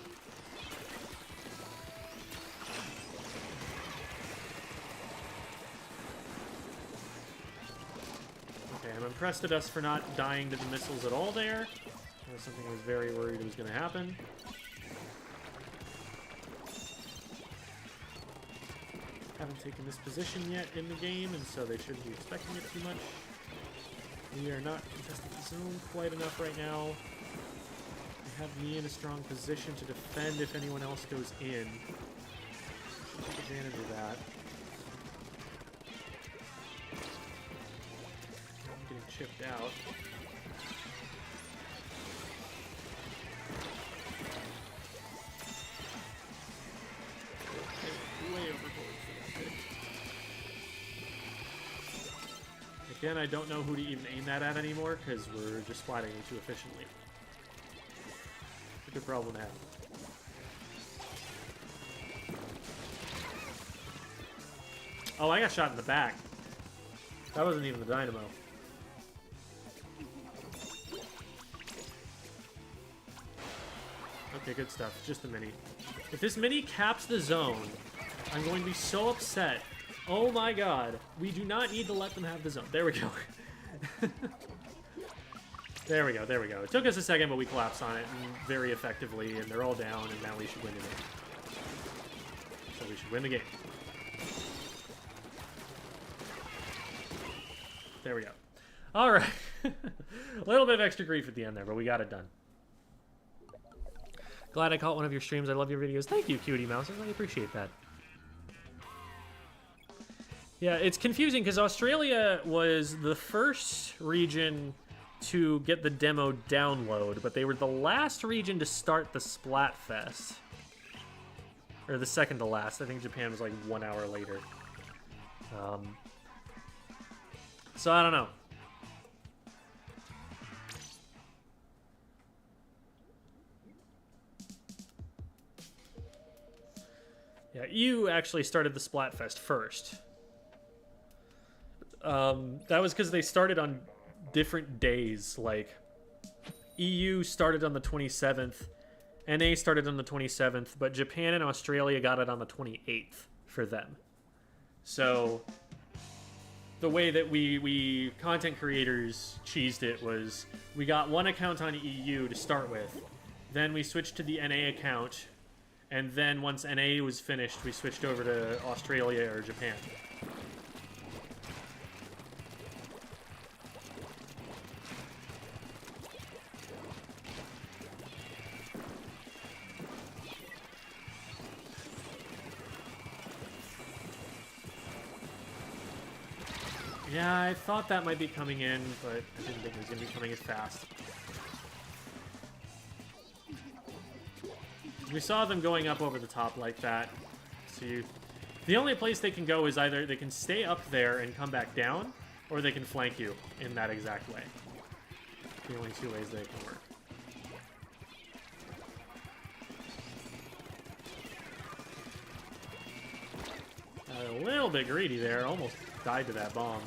Okay, I'm impressed at us for not dying to the missiles at all there. That was something I was very worried was going to happen. Haven't taken this position yet in the game, and so they shouldn't be expecting it too much. We are not contesting the zone quite enough right now. They have me in a strong position to defend if anyone else goes in. Should take advantage of that. I'm getting chipped out. Way overboard for that pick. Again, I don't know who to even aim that at anymore because we're just splatting it too efficiently. It's a good problem to have. Oh, I got shot in the back. That wasn't even the dynamo. Okay, good stuff. Just a mini. If this mini caps the zone, I'm going to be so upset. Oh my god. We do not need to let them have the zone. There we go. There we go, there we go. It took us a second, but we collapsed on it very effectively, and they're all down, and now we should win the game. So we should win the game. There we go. All right. A little bit of extra grief at the end there, but we got it done. Glad I caught one of your streams. I love your videos. Thank you, Cutie Mouse. I really appreciate that. Yeah, it's confusing because Australia was the first region to get the demo download, but they were the last region to start the Splatfest. Or the second to last. I think Japan was like 1 hour later. So I don't know. Yeah, EU actually started the Splatfest first. That was because they started on different days. Like, EU started on the 27th, NA started on the 27th, but Japan and Australia got it on the 28th for them. So the way that we content creators cheesed it was we got one account on EU to start with, then we switched to the NA account, and then once NA was finished, we switched over to Australia or Japan. Yeah, I thought that might be coming in, but I didn't think it was going to be coming as fast. We saw them going up over the top like that. So the only place they can go is either they can stay up there and come back down, or they can flank you in that exact way. The only two ways they can work. A little bit greedy there. Almost died to that bomb.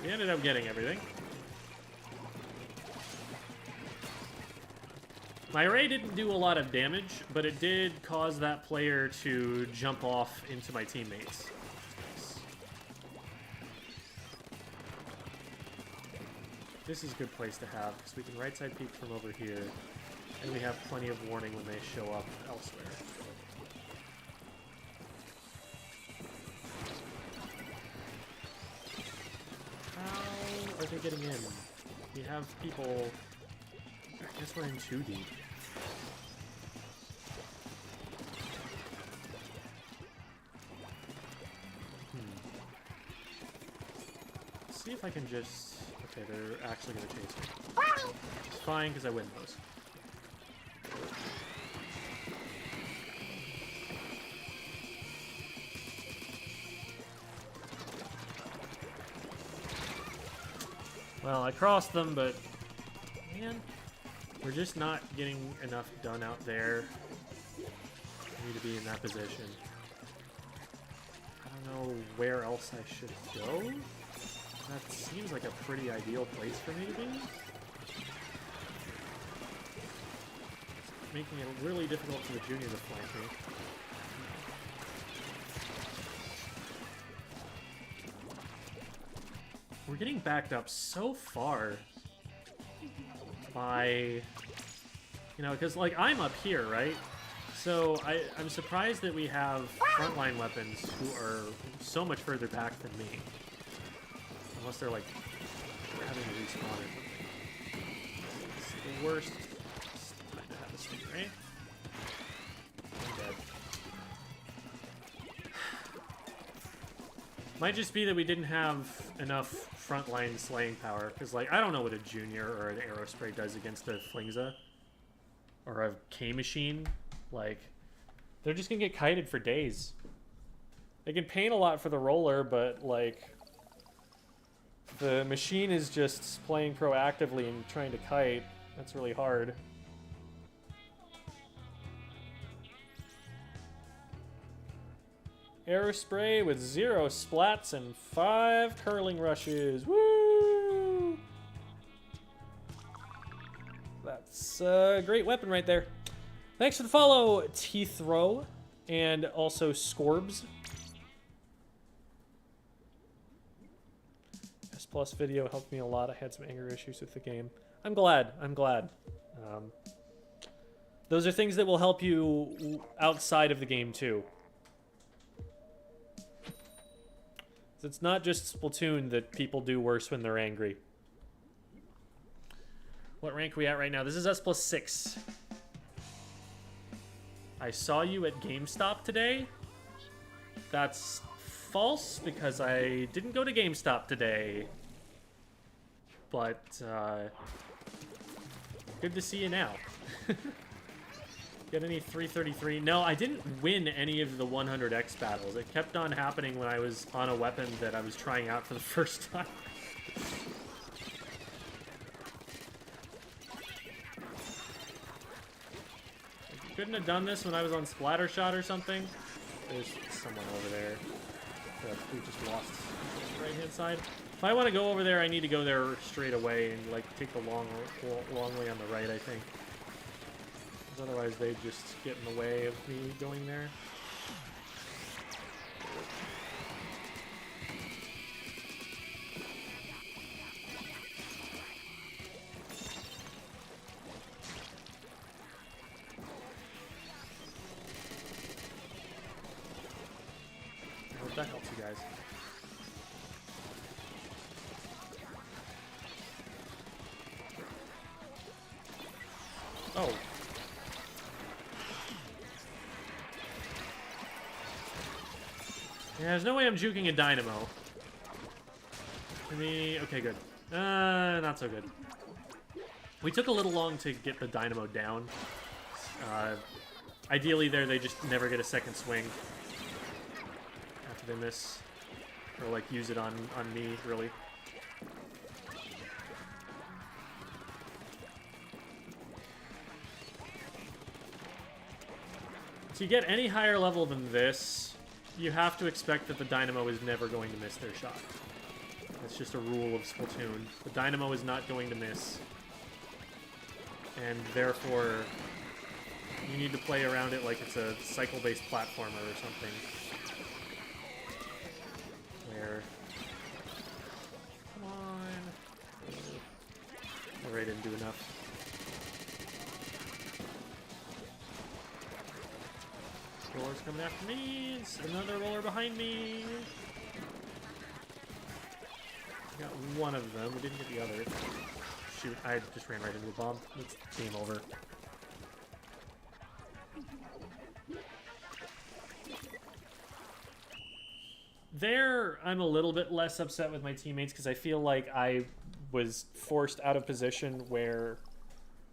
We ended up getting everything. My array didn't do a lot of damage, but it did cause that player to jump off into my teammates. This is a good place to have, because we can right side peek from over here, and we have plenty of warning when they show up elsewhere. How are they getting in? We have people... I guess we're in too deep. Let's see if I can just... Okay, they're actually going to chase me. It's fine, because I win those. Well, I crossed them, but man, we're just not getting enough done out there. I need to be in that position. I don't know where else I should go. That seems like a pretty ideal place for me to be. It's making it really difficult for the junior to flank me. We're getting backed up so far by, you know, because, like, I'm up here, right? So I'm surprised that we have frontline weapons who are so much further back than me. Unless they're, like, having to respawn or something. It's the worst time to have a stingray. I'm dead. Might just be that we didn't have enough frontline slaying power, because, like, I don't know what a junior or an arrow spray does against a Flingza or a K-machine. Like, they're just gonna get kited for days. They can paint a lot for the roller, but, like, the machine is just playing proactively and trying to kite. That's really hard. Arrow spray with 0 splats and 5 curling rushes. Woo! That's a great weapon right there. Thanks for the follow, T-Throw, and also Scorbs. S+ video helped me a lot. I had some anger issues with the game. I'm glad. I'm glad. Those are things that will help you outside of the game, too. It's not just Splatoon that people do worse when they're angry. What rank are we at right now? This is S+6. I saw you at GameStop today. That's false because I didn't go to GameStop today. But, good to see you now. Get any 333? No, I didn't win any of the 100x battles. It kept on happening when I was on a weapon that I was trying out for the first time. You couldn't have done this when I was on Splattershot or something. There's someone over there that we just lost on the right-hand side. If I want to go over there, I need to go there straight away and, like, take the long way on the right, I think. Otherwise, they just get in the way of me going there. I hope that helps you guys. Oh. Yeah, there's no way I'm juking a dynamo. Okay, good. Not so good. We took a little long to get the dynamo down. Ideally there, they just never get a second swing after they miss. Or, like, use it on me, really. To get any higher level than this, you have to expect that the dynamo is never going to miss their shot. That's just a rule of Splatoon. The dynamo is not going to miss. And therefore, you need to play around it like it's a cycle-based platformer or something. Where... Come on. Oh, I didn't do enough. Roller's coming after me. It's another roller behind me. Got one of them. We didn't get the other. Shoot, I just ran right into a bomb. It's game over. There, I'm a little bit less upset with my teammates because I feel like I was forced out of position where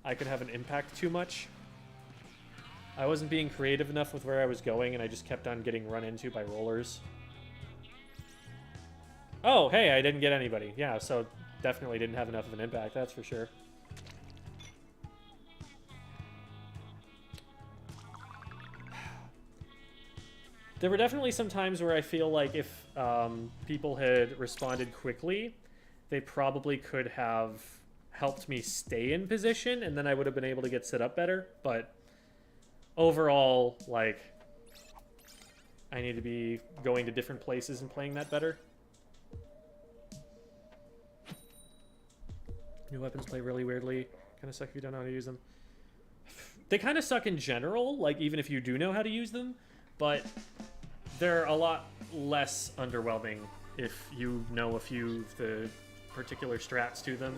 I could have an impact too much. I wasn't being creative enough with where I was going, and I just kept on getting run into by rollers. Oh, hey, I didn't get anybody. Yeah, so definitely didn't have enough of an impact, that's for sure. There were definitely some times where I feel like if people had responded quickly, they probably could have helped me stay in position, and then I would have been able to get set up better. But overall, like, I need to be going to different places and playing that better. New weapons play really weirdly. Kind of suck if you don't know how to use them. They kind of suck in general, like, even if you do know how to use them. But they're a lot less underwhelming if you know a few of the particular strats to them.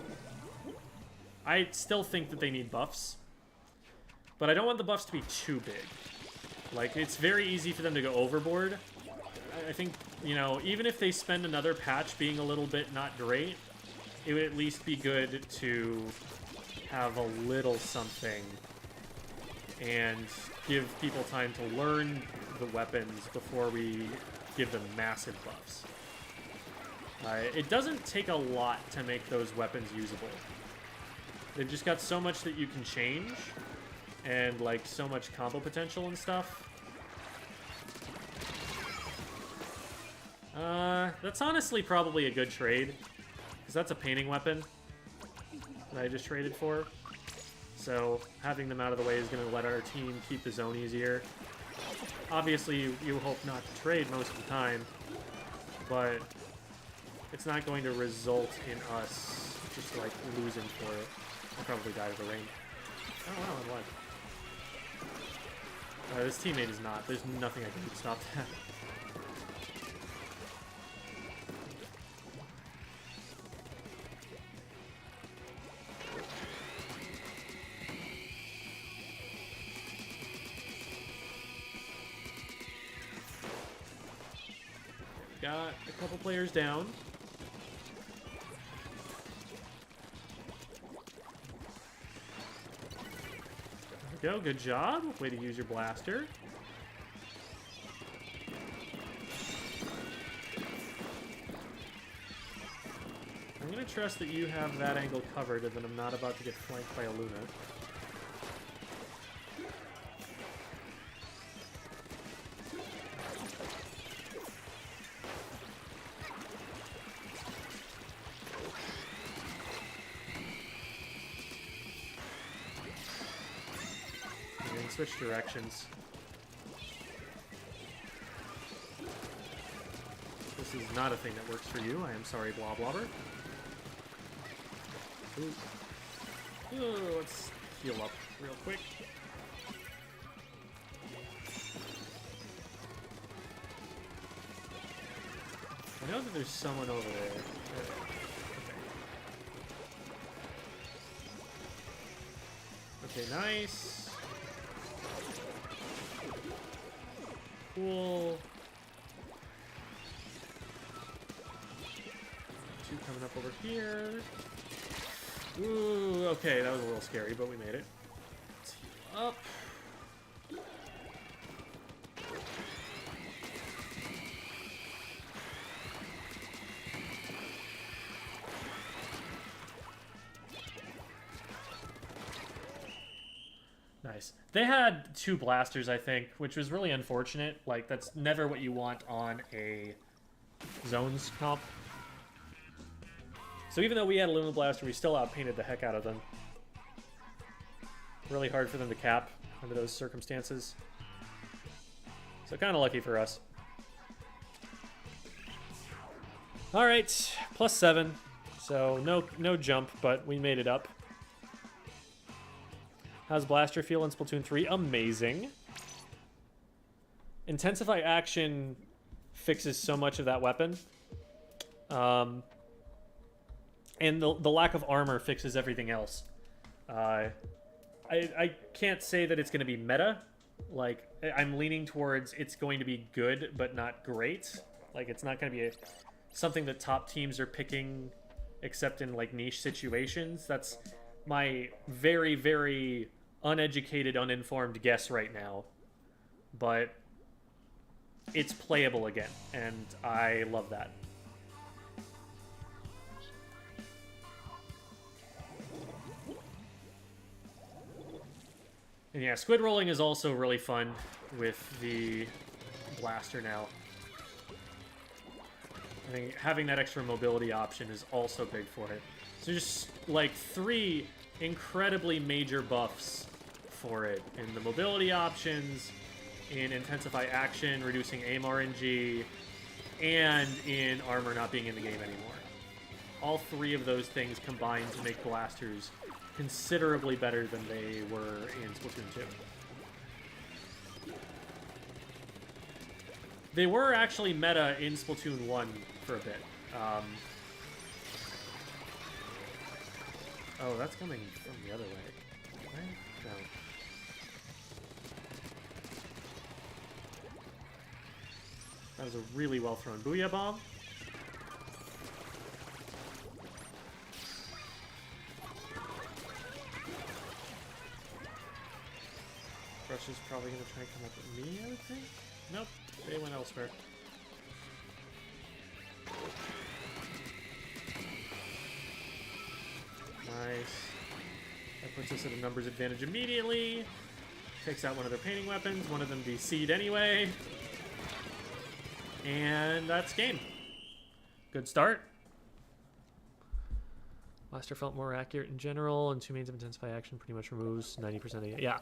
I still think that they need buffs, but I don't want the buffs to be too big. Like, it's very easy for them to go overboard. I think, you know, even if they spend another patch being a little bit not great, it would at least be good to have a little something and give people time to learn the weapons before we give them massive buffs. It doesn't take a lot to make those weapons usable. They've just got so much that you can change, and like so much combo potential and stuff. That's honestly probably a good trade, because that's a painting weapon that I just traded for. So having them out of the way is going to let our team keep the zone easier. Obviously, you hope not to trade most of the time, but it's not going to result in us just, like, losing for it. I'll probably die to the rain. Oh, wow, I'm alive. This teammate is not. There's nothing I can do to stop that. Got a couple players down. There we go, good job. Way to use your blaster. I'm gonna trust that you have that angle covered and that I'm not about to get flanked by a Luna. Switch directions. This is not a thing that works for you. I am sorry, Bloblobber. Ooh, let's heal up real quick. I know that there's someone over there. Okay, nice. Cool. Two coming up over here. Ooh, okay, that was a little scary, but we made it. Let's heal up. Nice. They had two blasters, I think, which was really unfortunate. Like, that's never what you want on a zones comp. So even though we had a Luna Blaster, we still outpainted the heck out of them. Really hard for them to cap under those circumstances. So kind of lucky for us. Alright, +7. So no jump, but we made it up. How's Blaster feel in Splatoon 3? Amazing. Intensify action fixes so much of that weapon. And the lack of armor fixes everything else. I can't say that it's going to be meta. Like, I'm leaning towards it's going to be good, but not great. Like, it's not going to be something that top teams are picking, except in, like, niche situations. That's my very, very uneducated, uninformed guess right now, but it's playable again, and I love that. And yeah, squid rolling is also really fun with the blaster now. I think having that extra mobility option is also big for it. So just like 3 incredibly major buffs for it in the mobility options, in intensify action, reducing aim RNG, and in armor not being in the game anymore. All 3 of those things combined to make blasters considerably better than they were in Splatoon 2. They were actually meta in Splatoon 1 for a bit. Oh, that's coming from the other way. Right? No. That was a really well thrown Booyah Bomb. Rush is probably going to try and come up with me, I would think. Nope, they went elsewhere. Nice. That puts us at a numbers advantage immediately. Takes out one of their painting weapons. One of them DC'd anyway. And that's game. Good start. Blaster felt more accurate in general, and 2 mains of intensify action pretty much removes 90% of the... Yeah.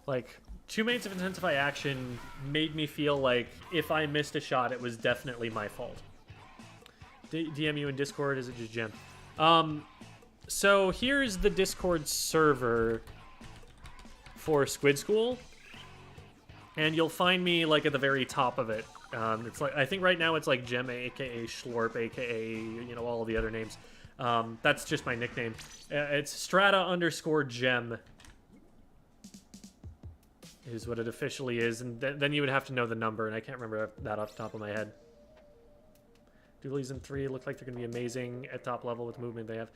Like, 2 mains of intensify action made me feel like if I missed a shot, it was definitely my fault. DM you in Discord, is it just Gem? So here's the Discord server for Squid School, and you'll find me like at the very top of it. It's like, I think right now it's like Gem, aka Schlorp, aka, you know, all of the other names. That's just my nickname. It's strata_gem is what it officially is, and then you would have to know the number, and I can't remember that off the top of my head. Dualies in 3 look like they're going to be amazing at top level with the movement they have.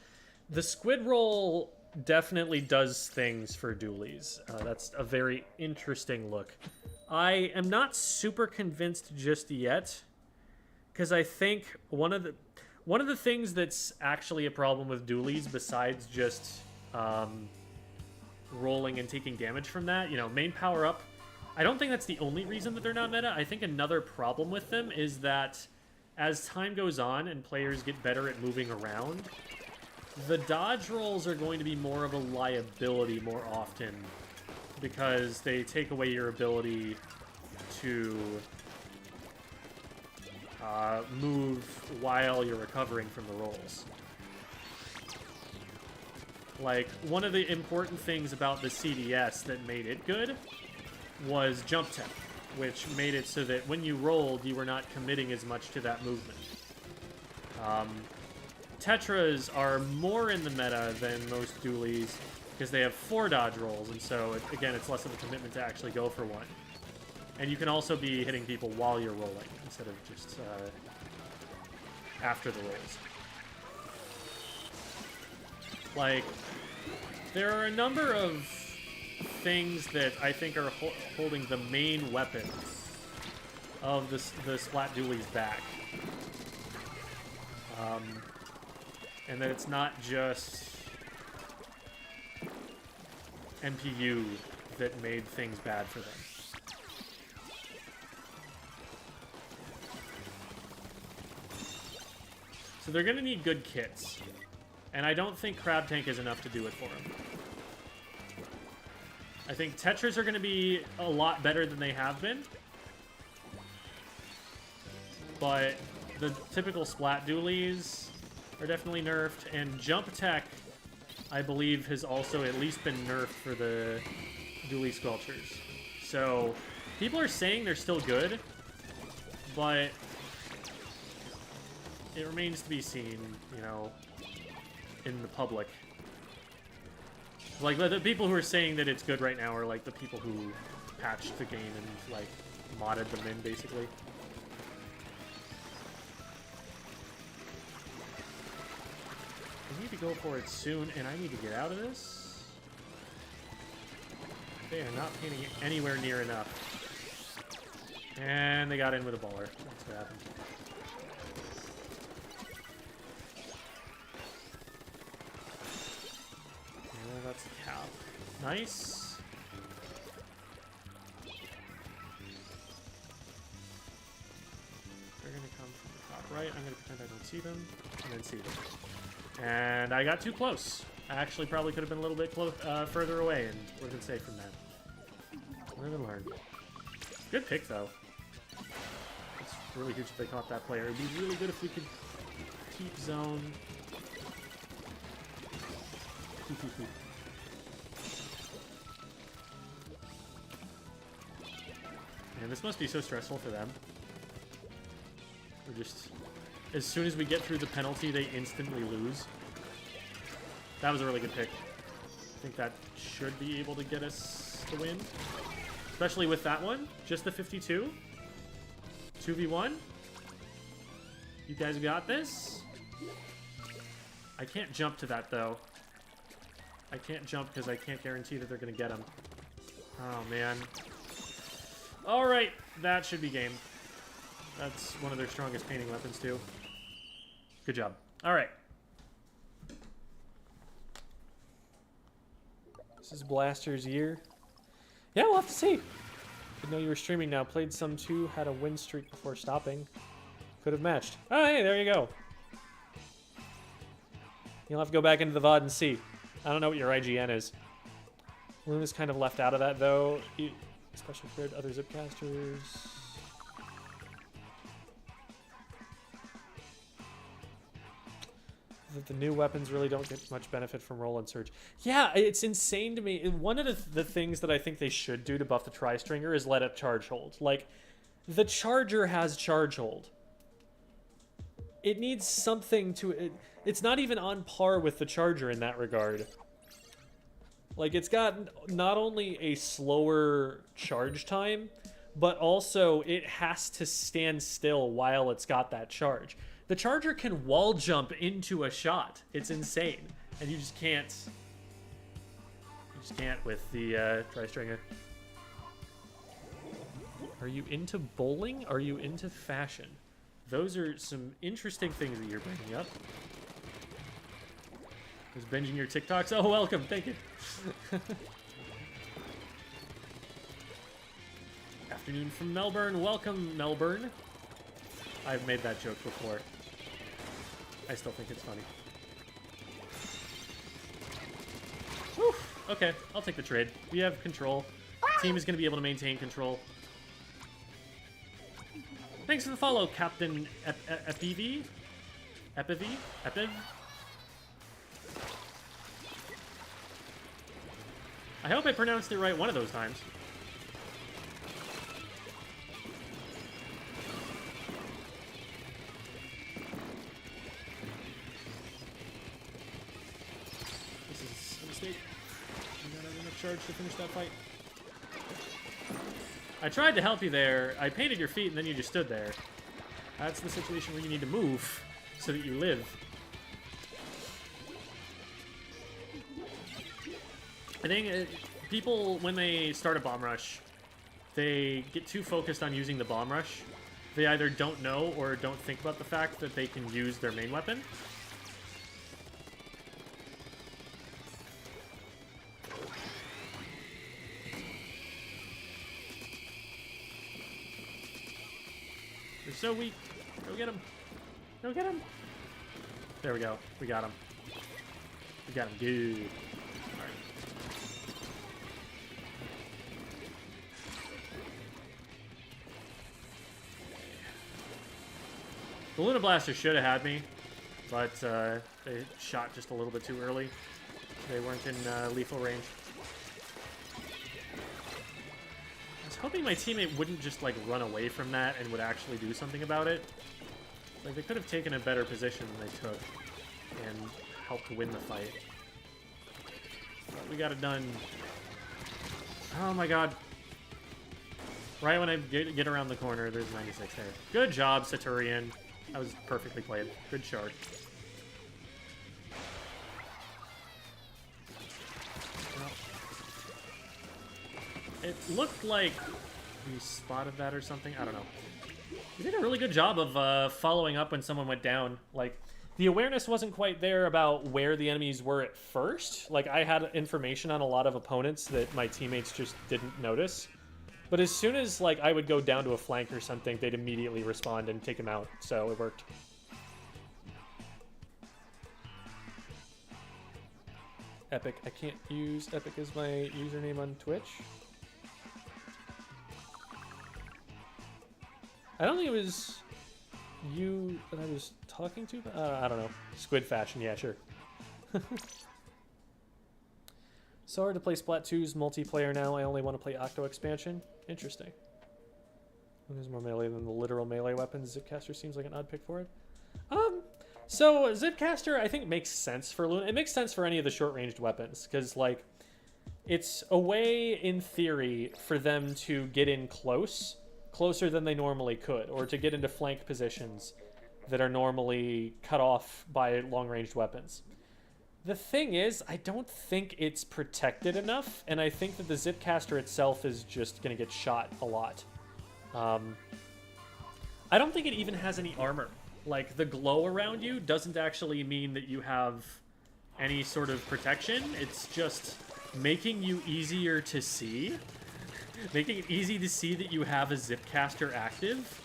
The squid roll definitely does things for dualies. That's a very interesting look. I am not super convinced just yet, because I think one of the things that's actually a problem with dualies, besides just rolling and taking damage from that, you know, main power up, I don't think that's the only reason that they're not meta. I think another problem with them is that as time goes on and players get better at moving around, the dodge rolls are going to be more of a liability more often, because they take away your ability to move while you're recovering from the rolls. Like, one of the important things about the CDS that made it good was jump tech, which made it so that when you rolled, you were not committing as much to that movement. Tetras are more in the meta than most dualies because they have 4 dodge rolls, and so, again, it's less of a commitment to actually go for one. And you can also be hitting people while you're rolling instead of just after the rolls. Like, there are a number of things that I think are holding the main weapons of the Splat dualies back. And that it's not just MPU that made things bad for them. So they're going to need good kits. And I don't think Crab Tank is enough to do it for them. I think Tetras are going to be a lot better than they have been. But the typical Splat dualies are definitely nerfed. And Jump Tech, I believe, has also at least been nerfed for the dualie Squelchers. So people are saying they're still good, but it remains to be seen, you know, in the public. Like, the people who are saying that it's good right now are, like, the people who patched the game and, like, modded them in, basically. I need to go for it soon, and I need to get out of this. They are not painting it anywhere near enough. And they got in with a baller. That's what happened. That's the cap. Nice. Alright, I'm gonna pretend I don't see them, and then see them. And I got too close. I actually probably could have been a little bit further away and would have been safe from that. Live and learn. Good pick, though. It's really huge if they caught that player. It'd be really good if we could keep zone. Man, this must be so stressful for them. We're just... As soon as we get through the penalty, they instantly lose. That was a really good pick. I think that should be able to get us the win. Especially with that one. Just the 52. 2v1. You guys got this? I can't jump to that, though. I can't jump because I can't guarantee that they're going to get him. Oh, man. Alright, that should be game. That's one of their strongest painting weapons, too. Good job. Alright. This is Blaster's year. Yeah, we'll have to see. Didn't know you were streaming now. Played some too. Had a win streak before stopping. Could have matched. Oh, hey, there you go. You'll have to go back into the VOD and see. I don't know what your IGN is. Luna's kind of left out of that, though. Especially compared to other Zipcasters. That the new weapons really don't get much benefit from roll and surge. Yeah, it's insane to me. One of the things that I think they should do to buff the Tri-Stringer is let it charge hold. Like, the Charger has charge hold. It needs something to... It's not even on par with the Charger in that regard. Like, it's got not only a slower charge time, but also it has to stand still while it's got that charge. The Charger can wall jump into a shot. It's insane. And you just can't. You just can't with the Tri-Stringer. Are you into bowling? Are you into fashion? Those are some interesting things that you're bringing up. Was binging your TikToks? Oh, welcome. Thank you. Afternoon from Melbourne. Welcome, Melbourne. I've made that joke before. I still think it's funny. Whew. Okay, I'll take the trade. We have control. Team is going to be able to maintain control. Thanks for the follow, Captain Epiv. Epiv? I hope I pronounced it right one of those times. This is a mistake. I'm not having enough charge to finish that fight. I tried to help you there. I painted your feet and then you just stood there. That's the situation where you need to move so that you live. I think people, when they start a bomb rush, they get too focused on using the bomb rush. They either don't know or don't think about the fact that they can use their main weapon. They're so weak. Go get him. Go get him. There we go. We got him. We got him. Good. The Luna Blaster should have had me, but they shot just a little bit too early. They weren't in lethal range. I was hoping my teammate wouldn't just like run away from that and would actually do something about it. Like they could have taken a better position than they took and helped win the fight. But we got it done. Oh my god. Right when I get around the corner, there's 96 there. Good job, Saturian. That was perfectly played. Good shard. Well, it looked like we spotted that or something. I don't know. We did a really good job of following up when someone went down. Like, the awareness wasn't quite there about where the enemies were at first. Like, I had information on a lot of opponents that my teammates just didn't notice. But as soon as, like, I would go down to a flank or something, they'd immediately respond and take him out. So it worked. Epic. I can't use Epic as my username on Twitch. I don't think it was you that I was talking to. I don't know. Squid Fashion. Yeah, sure. So hard to play Splat 2's multiplayer now. I only want to play Octo Expansion. Interesting. There's more melee than the literal melee weapons. Zipcaster seems like an odd pick for it. So Zipcaster, I think, makes sense for Luna. It makes sense for any of the short-ranged weapons, because, like, it's a way, in theory, for them to get in closer than they normally could, or to get into flank positions that are normally cut off by long-ranged weapons. The thing is, I don't think it's protected enough, and I think that the Zipcaster itself is just going to get shot a lot. I don't think it even has any armor. Like, the glow around you doesn't actually mean that you have any sort of protection. It's just making you easier to see. Making it easy to see that you have a Zipcaster active.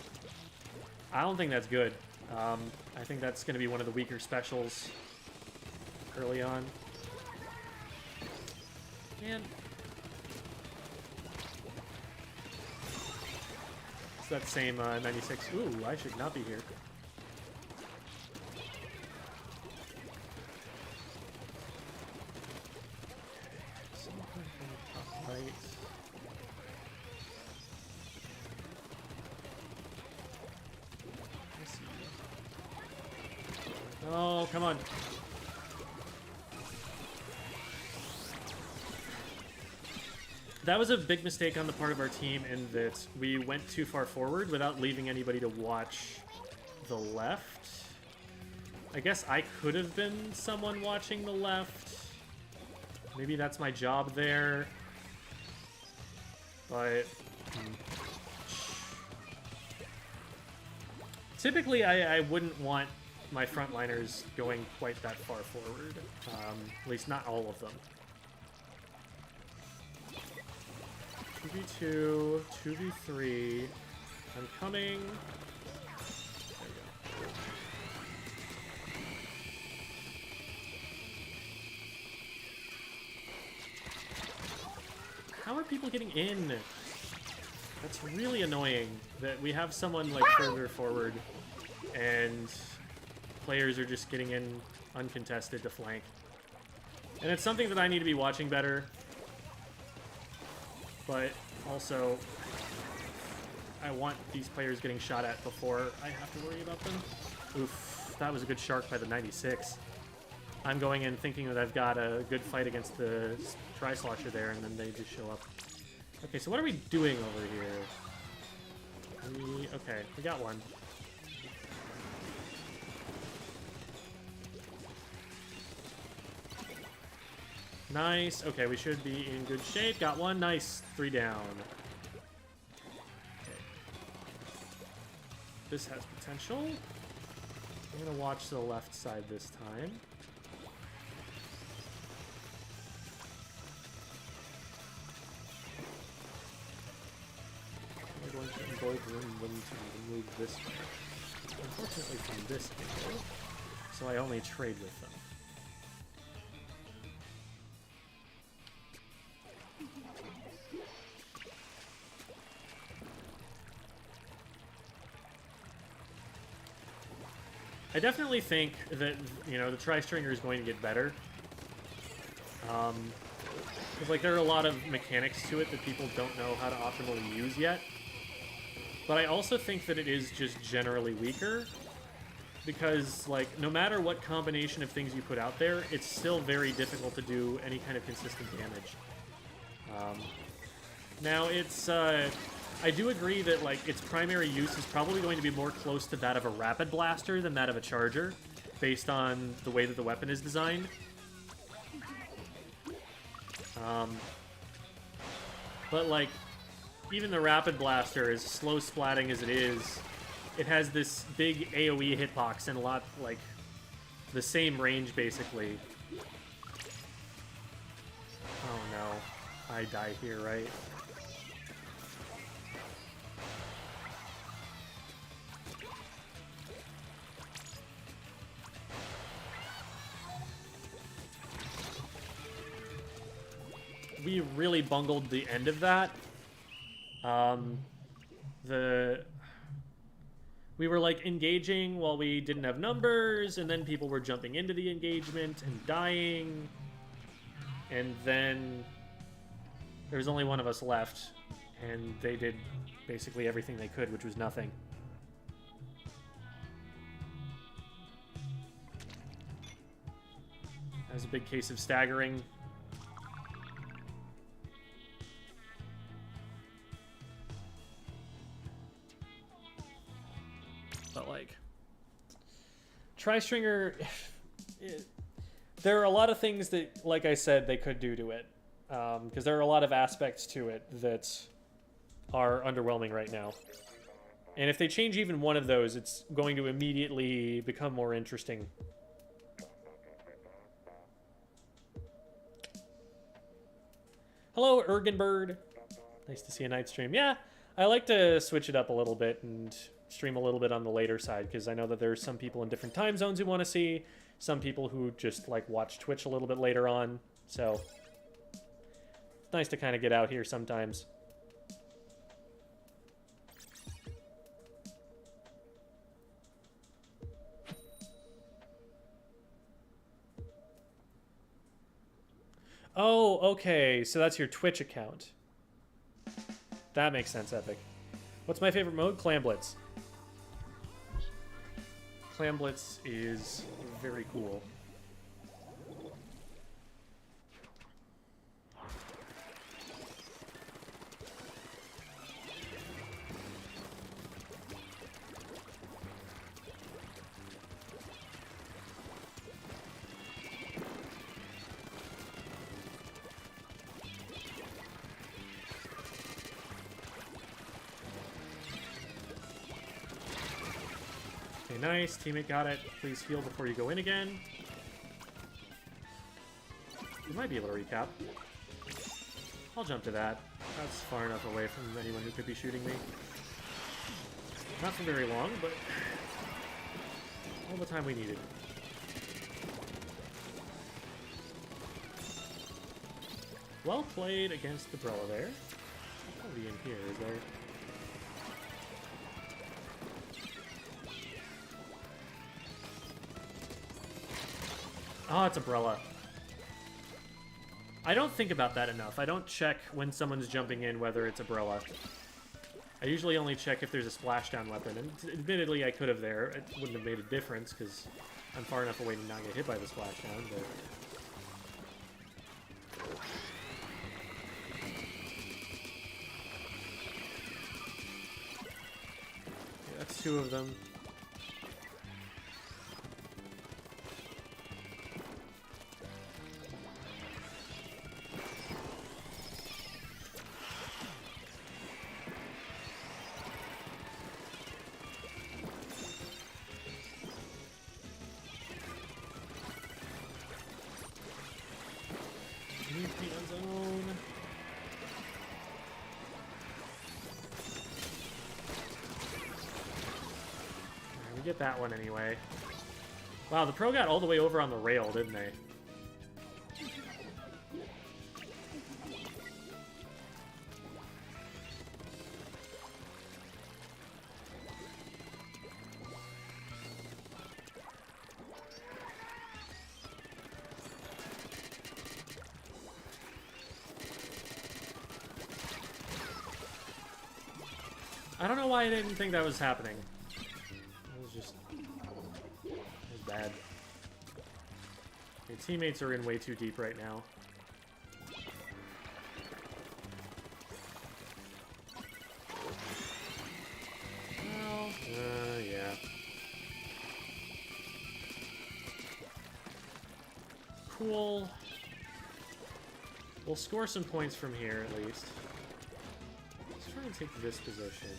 I don't think that's good. I think that's going to be one of the weaker specials early on. Man. It's that same 96. Ooh, I should not be here. Right. Oh, come on. That was a big mistake on the part of our team in that we went too far forward without leaving anybody to watch the left. I guess I could have been someone watching the left. Maybe that's my job there. But typically I wouldn't want my frontliners going quite that far forward. At least not all of them. 2v2, 2v3. I'm coming. There we go. How are people getting in? That's really annoying that we have someone like further forward and players are just getting in uncontested to flank. And it's something that I need to be watching better. But also, I want these players getting shot at before I have to worry about them. Oof, that was a good shark by the 96. I'm going in thinking that I've got a good fight against the Tri-Slosher there, and then they just show up. Okay, so what are we doing over here? Okay, we got one. Nice. Okay, we should be in good shape. Got one. Nice. 3 down. Okay. This has potential. I'm going to watch the left side this time. I'm going to embolden them to move this way. Unfortunately from this angle, so I only trade with them. I definitely think that, you know, the Tri-Stringer is going to get better. Because, like, there are a lot of mechanics to it that people don't know how to optimally use yet. But I also think that it is just generally weaker. Because, like, no matter what combination of things you put out there, it's still very difficult to do any kind of consistent damage. Now, it's... I do agree that, like, its primary use is probably going to be more close to that of a Rapid Blaster than that of a Charger, based on the way that the weapon is designed. But, like, even the Rapid Blaster, as slow splatting as it is, it has this big AoE hitbox and a lot, like, the same range, basically. Oh, no. I die here, right? we really bungled the end of that. We were like engaging while we didn't have numbers, and then people were jumping into the engagement and dying. And then there was only one of us left, and they did basically everything they could, which was nothing. That was a big case of staggering. But like, Tri-Stringer, there are a lot of things that, like I said, they could do to it. Because there are a lot of aspects to it that are underwhelming right now. And if they change even one of those, it's going to immediately become more interesting. Hello, Ergenbird. Nice to see a night stream. Yeah, I like to switch it up a little bit and stream a little bit on the later side, because I know that there's some people in different time zones who want to see, some people who just like watch Twitch a little bit later on, so it's nice to kind of get out here sometimes. Oh, okay, so that's your Twitch account. That makes sense, Epic. What's my favorite mode? Clam Blitz. Clam Blitz is very cool. Nice, teammate got it. Please heal before you go in again. You might be able to recap. I'll jump to that. That's far enough away from anyone who could be shooting me. Not for very long, but all the time we needed. Well played against the Brella there. Probably in here, is there? Oh, it's a Brella. I don't think about that enough. I don't check when someone's jumping in whether it's a Brella. I usually only check if there's a splashdown weapon, and admittedly I could have there. It wouldn't have made a difference because I'm far enough away to not get hit by the splashdown, but... Yeah, that's two of them. Get that one anyway. Wow, the pro got all the way over on the rail, didn't they? I don't know why I didn't think that was happening. Bad. Your teammates are in way too deep right now. Well, yeah. Cool. We'll score some points from here, at least. Let's try and take this position.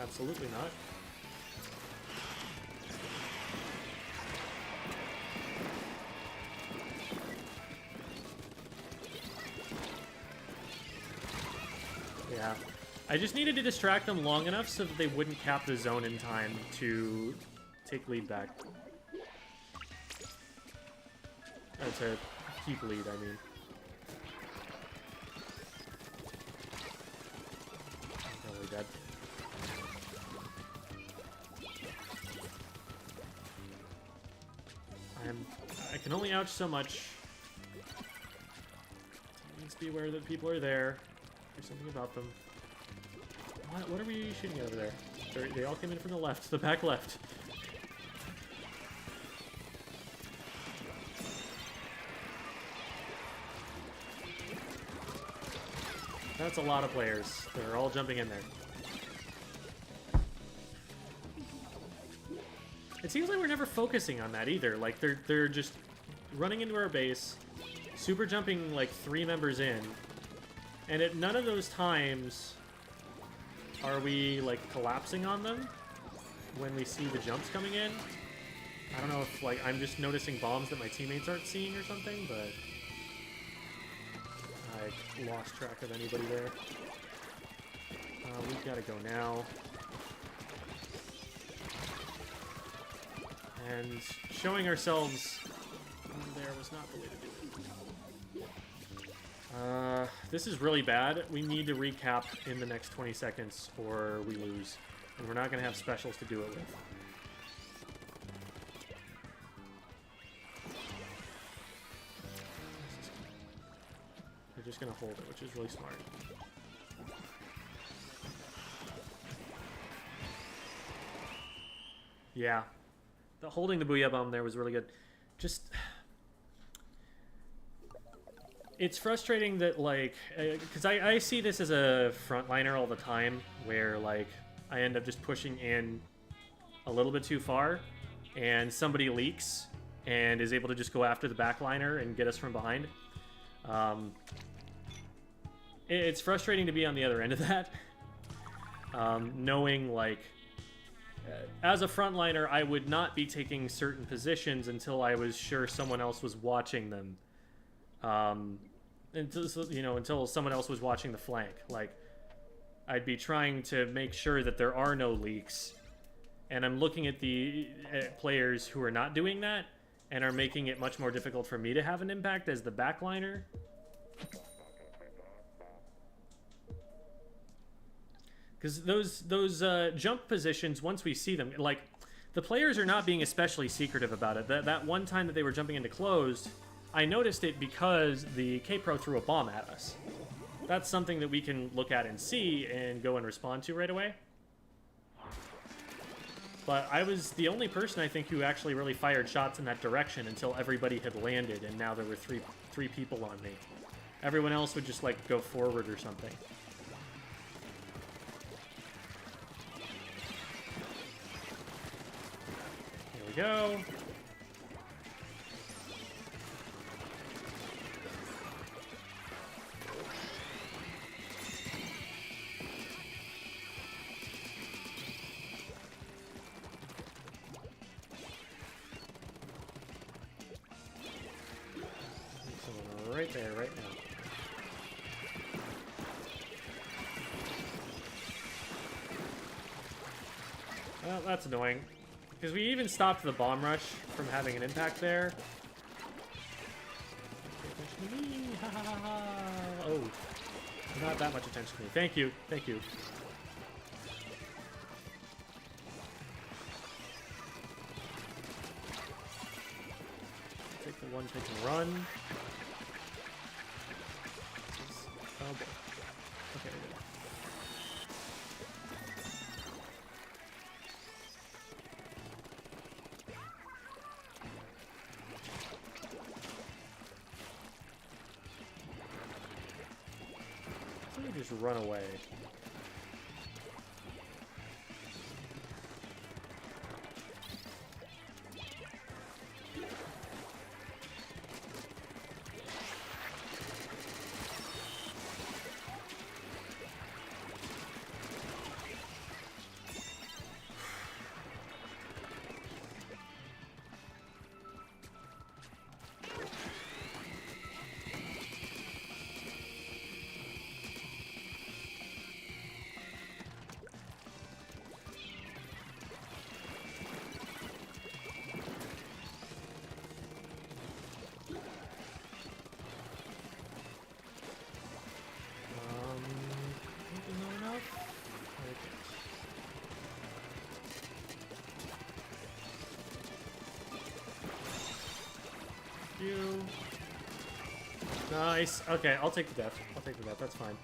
Absolutely not. Yeah. I just needed to distract them long enough so that they wouldn't cap the zone in time to take lead back. To keep lead, I mean. I'm probably dead. I can only ouch so much. Let's be aware that people are there. There's something about them. What are we shooting at over there? They all came in from the left, the back left. That's a lot of players. They're all jumping in there. It seems like we're never focusing on that either. Like they're just running into our base, super jumping like 3 members in, and at none of those times are we like collapsing on them when we see the jumps coming in. I don't know if like I'm just noticing bombs that my teammates aren't seeing or something, but I lost track of anybody there. We've got to go now. And showing ourselves there was not the way to do it. This is really bad. We need to recap in the next 20 seconds or we lose. And we're not going to have specials to do it with. They're just going to hold it, which is really smart. Yeah. Holding the Booyah Bomb there was really good. Just... It's frustrating that, like... Because I see this as a frontliner all the time, where, like, I end up just pushing in a little bit too far, and somebody leaks, and is able to just go after the backliner and get us from behind. It's frustrating to be on the other end of that. Knowing, like... as a frontliner, I would not be taking certain positions until I was sure someone else was watching them. Until someone else was watching the flank. Like, I'd be trying to make sure that there are no leaks. And I'm looking at the players who are not doing that and are making it much more difficult for me to have an impact as the backliner. Because those jump positions, once we see them, like, the players are not being especially secretive about it. That one time that they were jumping into closed, I noticed it because the K-Pro threw a bomb at us. That's something that we can look at and see and go and respond to right away. But I was the only person, I think, who actually really fired shots in that direction until everybody had landed, and now there were three people on me. Everyone else would just, like, go forward or something. Go. Someone right there, right now. Well, that's annoying. Because we even stopped the bomb rush from having an impact there. Pay attention to me. Ha, ha, ha, ha. Oh, not that much attention to me. Thank you. Thank you. Take the one, take and run. Oh boy. Okay, we did. Just run away. Nice. Okay, I'll take the death. I'll take the death. That's fine.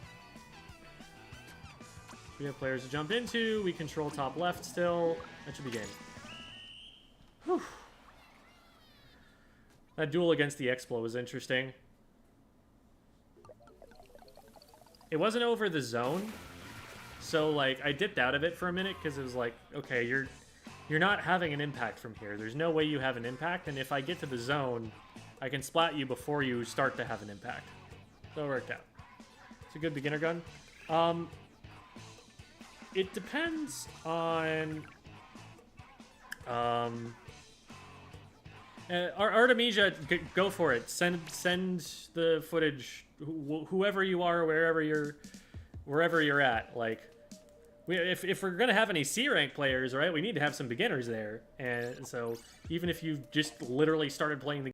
We have players to jump into. We control top left still. That should be game. Whew. That duel against the Explo was interesting. It wasn't over the zone. So, like, I dipped out of it for a minute because it was like, okay, you're not having an impact from here. There's no way you have an impact, and if I get to the zone, I can splat you before you start to have an impact. So it worked out. It's a good beginner gun. It depends on... Artemisia, go for it. Send the footage, whoever you are, wherever you're at. Like, if we're gonna have any C rank players, right, we need to have some beginners there. And so even if you just literally started playing the